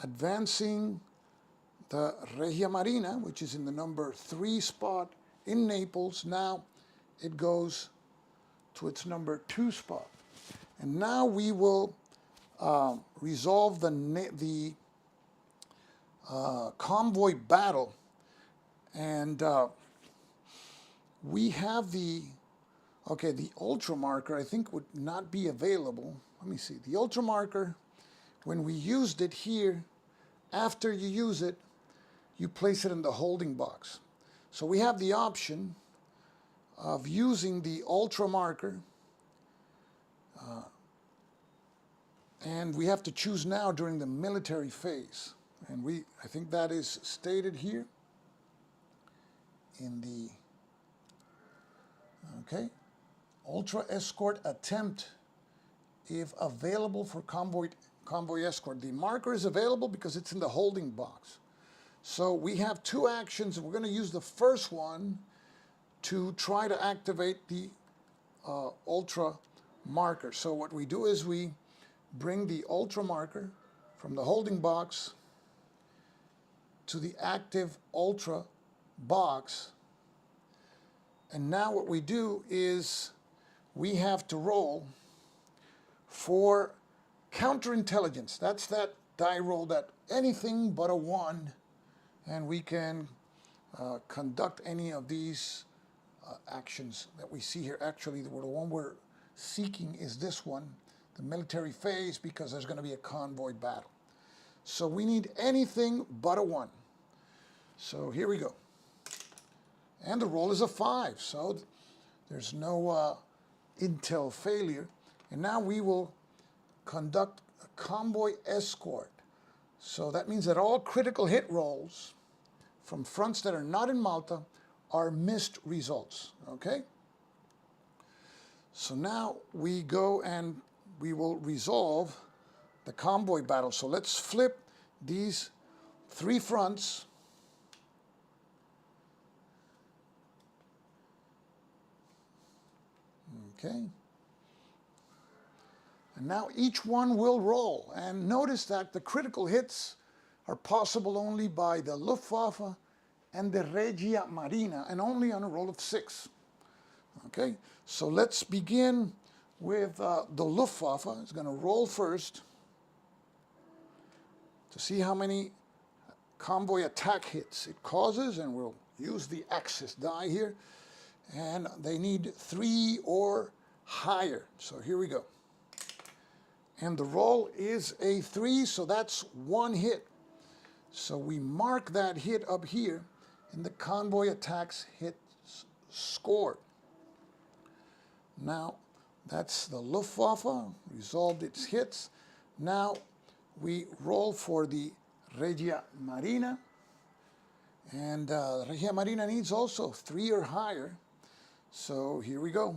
advancing the Regia Marina, which is in the number 3 spot in Naples. Now it goes to its number 2 spot. And now we will resolve the convoy battle, and we have the ultra marker I think would not be available. Let me see. The ultra marker, when we used it here, after you use it, you place it in the holding box. So we have the option of using the ultra marker, and we have to choose now during the military phase. And I think that is stated here in the, ultra escort attempt if available for convoy escort. The marker is available because it's in the holding box. So we have two actions, and we're going to use the first one to try to activate the ultra marker. So what we do is we bring the ultra marker from the holding box to the active ultra box, and now what we do is we have to roll for counterintelligence. That's that die roll that anything but a 1, and we can conduct any of these actions that we see here. Actually, the one we're seeking is this one, the military phase, because there's going to be a convoy battle. So we need anything but a 1. So here we go. And the roll is a 5, so there's no intel failure. And now we will conduct a convoy escort. So that means that all critical hit rolls from fronts that are not in Malta are missed results, okay? So now we go and we will resolve the convoy battle. So let's flip these 3 fronts. Okay. And now each one will roll. And notice that the critical hits are possible only by the Luftwaffe and the Regia Marina, and only on a roll of 6. Okay, so let's begin with the Luftwaffe. It's going to roll first to see how many convoy attack hits it causes, and we'll use the Axis die here. And they need 3 or higher. So here we go. And the roll is a 3, so that's 1 hit. So we mark that hit up here in the convoy attacks hits scored. Now, that's the Luftwaffe, resolved its hits. Now, we roll for the Regia Marina. And Regia Marina needs also 3 or higher. So here we go.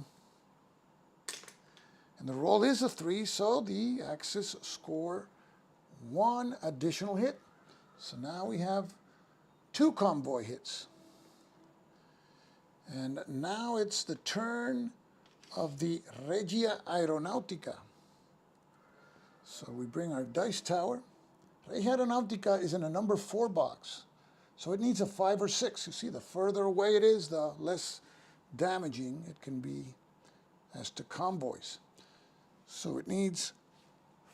And the roll is a 3, so the Axis score 1 additional hit. So now we have 2 convoy hits. And now it's the turn of the Regia Aeronautica. So we bring our dice tower. Regia Aeronautica is in a number 4 box. So it needs a 5 or 6. You see, the further away it is, the less damaging it can be as to convoys. So it needs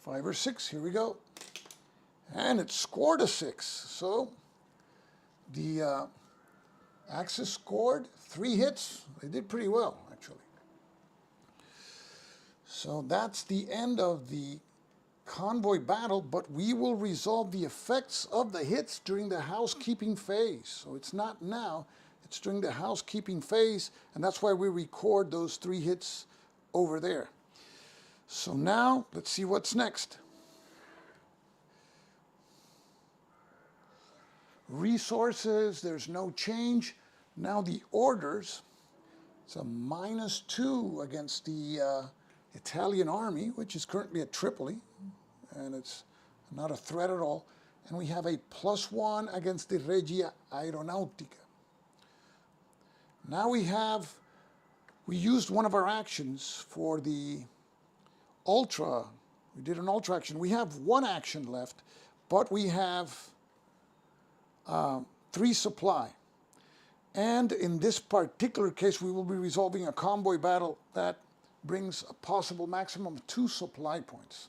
5 or 6. Here we go. And it scored a 6. So the Axis scored 3 hits. They did pretty well, actually. So that's the end of the convoy battle, but we will resolve the effects of the hits during the housekeeping phase. So it's not now, it's during the housekeeping phase, and that's why we record those 3 hits over there. So now, let's see what's next. Resources, there's no change. Now the orders, it's a -2 against the Italian army, which is currently at Tripoli, and it's not a threat at all. And we have a +1 against the Regia Aeronautica. Now we used one of our actions for the Ultra. We did an Ultra action. We have 1 action left, but we have 3 supply. And in this particular case, we will be resolving a convoy battle that brings a possible maximum of 2 supply points.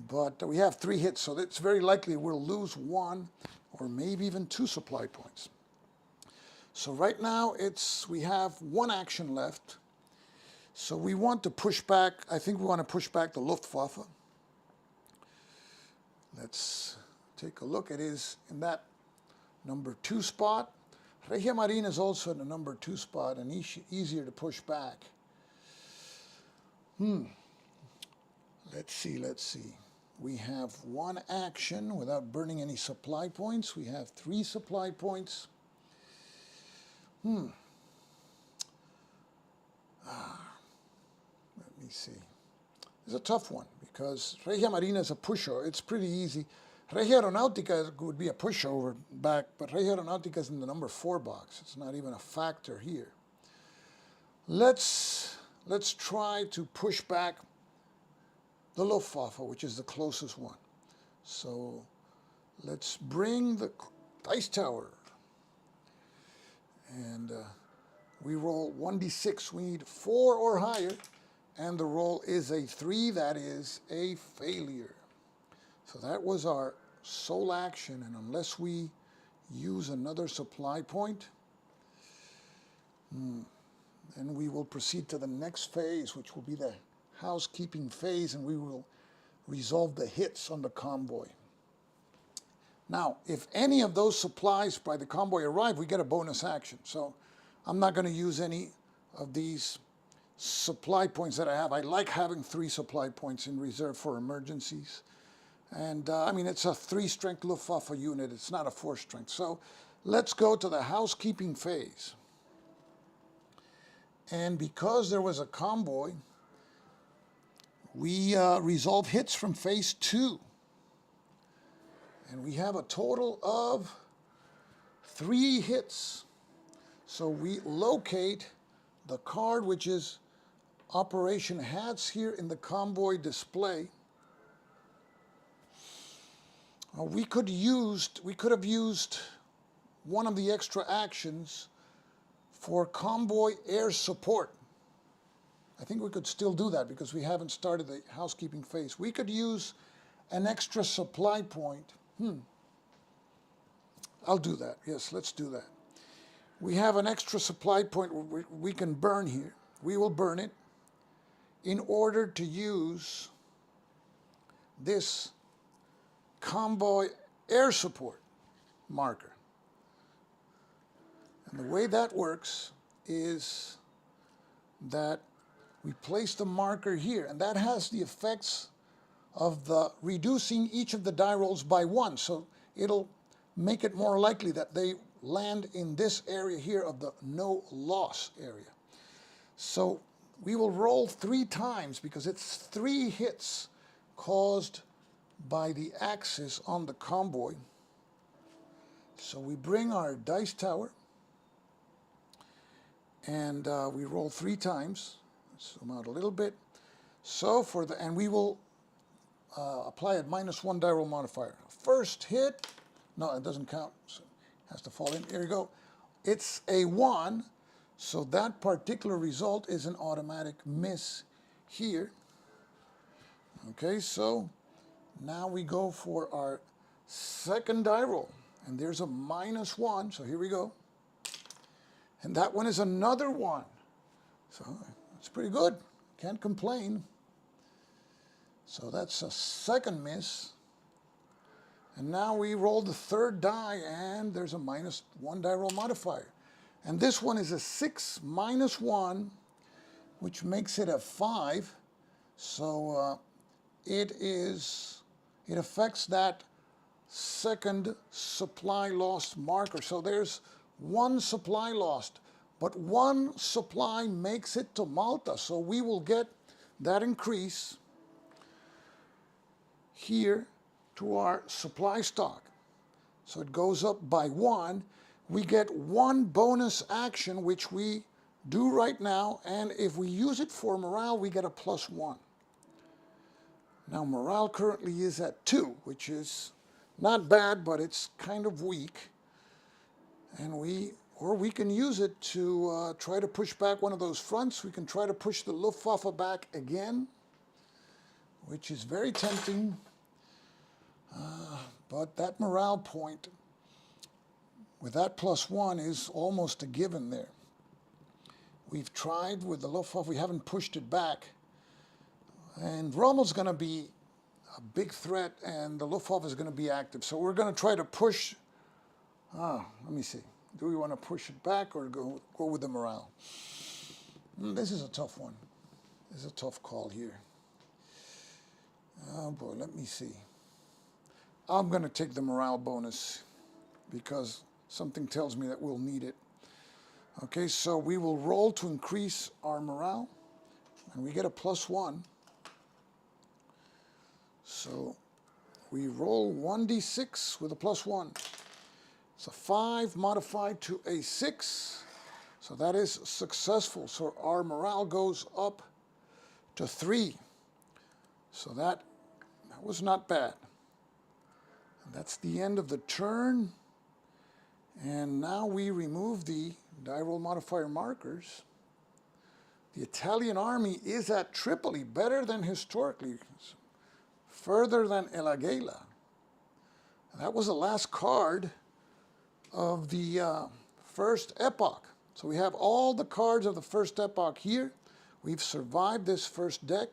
But we have 3 hits, so it's very likely we'll lose 1 or maybe even 2 supply points. So right now we have 1 action left. So we want to push back, I think we want to push back the Luftwaffe. Let's take a look. It is in that number 2 spot. Regia Marina is also in the number 2 spot and easier to push back. Let's see. We have 1 action without burning any supply points. We have 3 supply points. Let me see. It's a tough one because Regia Marina is a pushover. It's pretty easy. Regia Aeronautica would be a pushover back, but Regia Aeronautica is in the number 4 box. It's not even a factor here. Let's try to push back the Luftwaffe, which is the closest one. So let's bring the dice tower. And we roll 1d6. We need 4 or higher. And the roll is a 3. That is a failure. So that was our sole action. And unless we use another supply point, then we will proceed to the next phase, which will be the housekeeping phase, and we will resolve the hits on the convoy. Now, if any of those supplies by the convoy arrive, we get a bonus action. So I'm not going to use any of these supply points that I have. I like having 3 supply points in reserve for emergencies. And I mean, it's a 3-strength Luftwaffe unit. It's not a 4-strength. So let's go to the housekeeping phase. And because there was a convoy, we resolve hits from phase 2. And we have a total of 3 hits. So we locate the card, which is Operation Hats, here in the convoy display. We could have used one of the extra actions for convoy air support. I think we could still do that because we haven't started the housekeeping phase. We could use an extra supply point. I'll do that. Yes, let's do that. We have an extra supply point we can burn here. We will burn it in order to use this convoy air support marker. And the way that works is that we place the marker here, and that has the effects of reducing each of the die rolls by 1. So it'll make it more likely that they land in this area here of the no loss area. So we will roll 3 times because it's 3 hits caused by the axis on the convoy. So we bring our dice tower and we roll 3 times. Zoom out a little bit. So and we will apply a -1 die roll modifier. First hit, no, it doesn't count. So it has to fall in. Here we go. It's a 1, so that particular result is an automatic miss here. Okay, so now we go for our second die roll, and there's a -1. So here we go, and that one is another 1. So it's pretty good. Can't complain. So that's a second miss. And now we roll the third die, and there's a -1 die roll modifier. And this one is a 6 -1, which makes it a 5. So it affects that second supply loss marker. So there's 1 supply lost. But 1 supply makes it to Malta, so we will get that increase here to our supply stock. So it goes up by 1. We get 1 bonus action, which we do right now, and if we use it for morale, we get a +1. Now morale currently is at 2, which is not bad, but it's kind of weak. And we can use it to try to push back one of those fronts. We can try to push the Luftwaffe back again, which is very tempting. But that morale point with that +1 is almost a given there. We've tried with the Luftwaffe, we haven't pushed it back. And Rommel's going to be a big threat, and the Luftwaffe is going to be active. So we're going to try to push. Let me see. Do we want to push it back or go with the morale? This is a tough one. This is a tough call here. Oh boy, let me see. I'm going to take the morale bonus because something tells me that we'll need it. Okay, so we will roll to increase our morale, and we get a +1. So we roll 1d6 with a +1. It's a 5 modified to a 6. So that is successful. So our morale goes up to 3. So that was not bad. And that's the end of the turn. And now we remove the die roll modifier markers. The Italian army is at Tripoli, better than historically, further than El Agheila. That was the last card of the first Epoch. So we have all the cards of the first Epoch here. We've survived this first deck.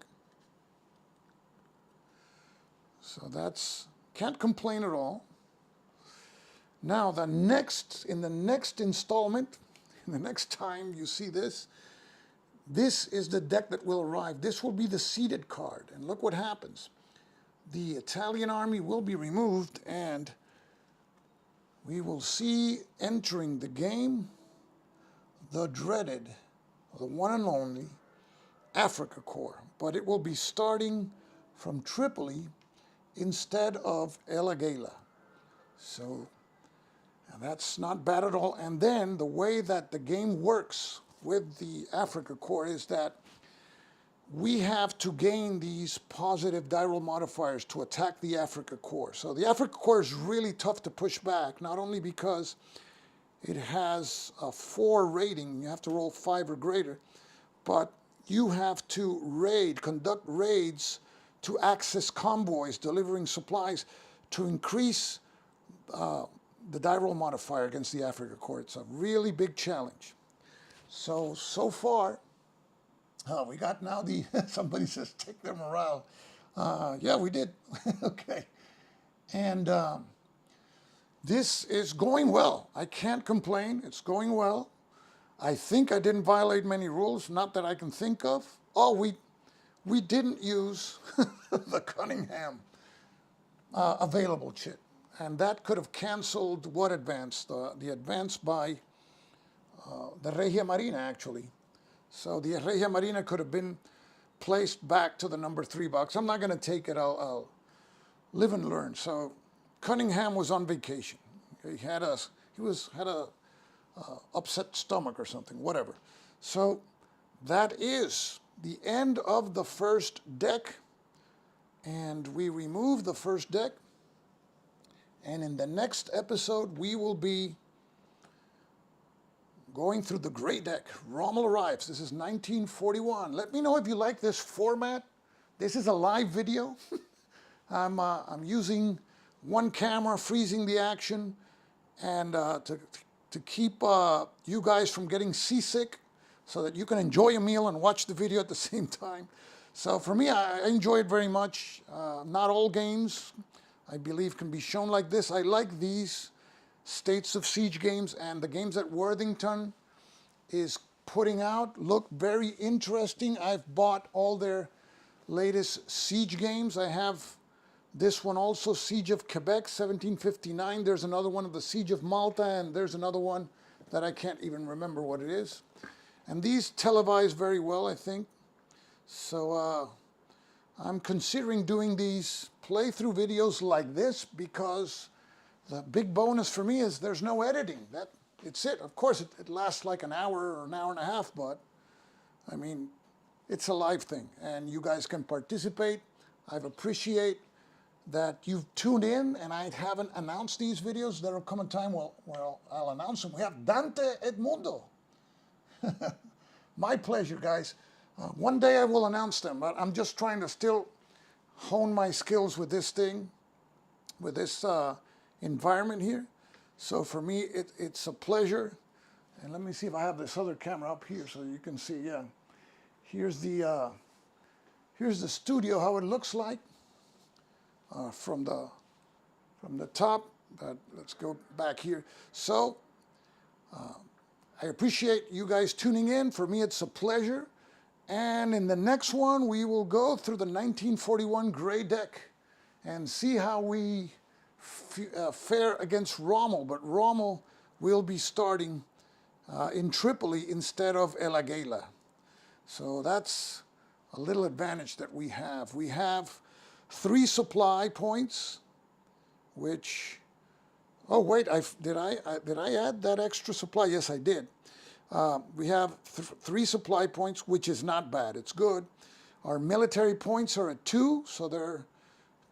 So that's, can't complain at all. Now in the next installment, the next time you see this, this is the deck that will arrive. This will be the seeded card. And look what happens. The Italian army will be removed, and we will see entering the game the dreaded, the one and only Africa Corps. But it will be starting from Tripoli instead of El Agheila. So that's not bad at all. And then the way that the game works with the Africa Corps is that we have to gain these positive die roll modifiers to attack the Africa Corps. So the Africa Corps is really tough to push back, not only because it has a 4 rating, you have to roll 5 or greater, but you have to conduct raids to access convoys, delivering supplies, to increase the die roll modifier against the Africa Corps. It's a really big challenge. So far, we got now the, somebody says, take their morale. Yeah, we did. Okay. And this is going well. I can't complain. It's going well. I think I didn't violate many rules, not that I can think of. Oh, we didn't use the Cunningham available chit. And that could have canceled what advance? The advance by the Regia Marina, actually. So the Regia Marina could have been placed back to the number 3 box. I'm not going to take it. I'll live and learn. So Cunningham was on vacation. He had a upset stomach or something, whatever. So that is the end of the first deck. And we remove the first deck. And in the next episode, we will be going through the great deck. Rommel arrives. This is 1941. Let me know if you like this format. This is a live video. I'm using one camera, freezing the action, and to keep you guys from getting seasick, so that you can enjoy a meal and watch the video at the same time. So for me, I enjoy it very much. Not all games, I believe, can be shown like this. I like these States of Siege games, and the games that Worthington is putting out look very interesting. I've bought all their latest Siege games. I have this one also, Siege of Quebec, 1759. There's another one of the Siege of Malta, and there's another one that I can't even remember what it is. And these televise very well, I think. So I'm considering doing these playthrough videos like this, because the big bonus for me is there's no editing. It's it. Of course, it lasts like an hour or an hour and a half, but I mean, it's a live thing, and you guys can participate. I appreciate that you've tuned in, and I haven't announced these videos. There will come a time where I'll announce them. We have Dante Edmundo. My pleasure, guys. One day I will announce them, but I'm just trying to still hone my skills with this thing. with this environment here. So for me, it's a pleasure. And let me see if I have this other camera up here so you can see. Yeah, here's the studio, how it looks like from the top. But let's go back here. So I appreciate you guys tuning in. For me, it's a pleasure. And in the next one, we will go through the 1941 gray deck and see how we fare against Rommel. But Rommel will be starting in Tripoli instead of El Agheila. So that's a little advantage that we have. We have 3 supply points, which, oh wait, did I add that extra supply? Yes, I did. We have 3 supply points, which is not bad. It's good. Our military points are at 2, so they're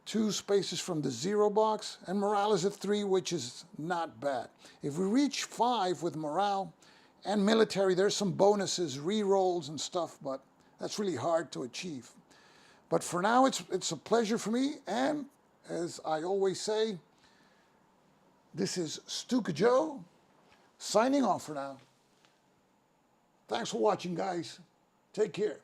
2 spaces from the 0 box, and morale is at 3, which is not bad. If we reach 5 with morale and military, there's some bonuses, re-rolls and stuff, but that's really hard to achieve. But for now, it's a pleasure for me, and as I always say, this is Stuka Joe, signing off for now. Thanks for watching, guys. Take care.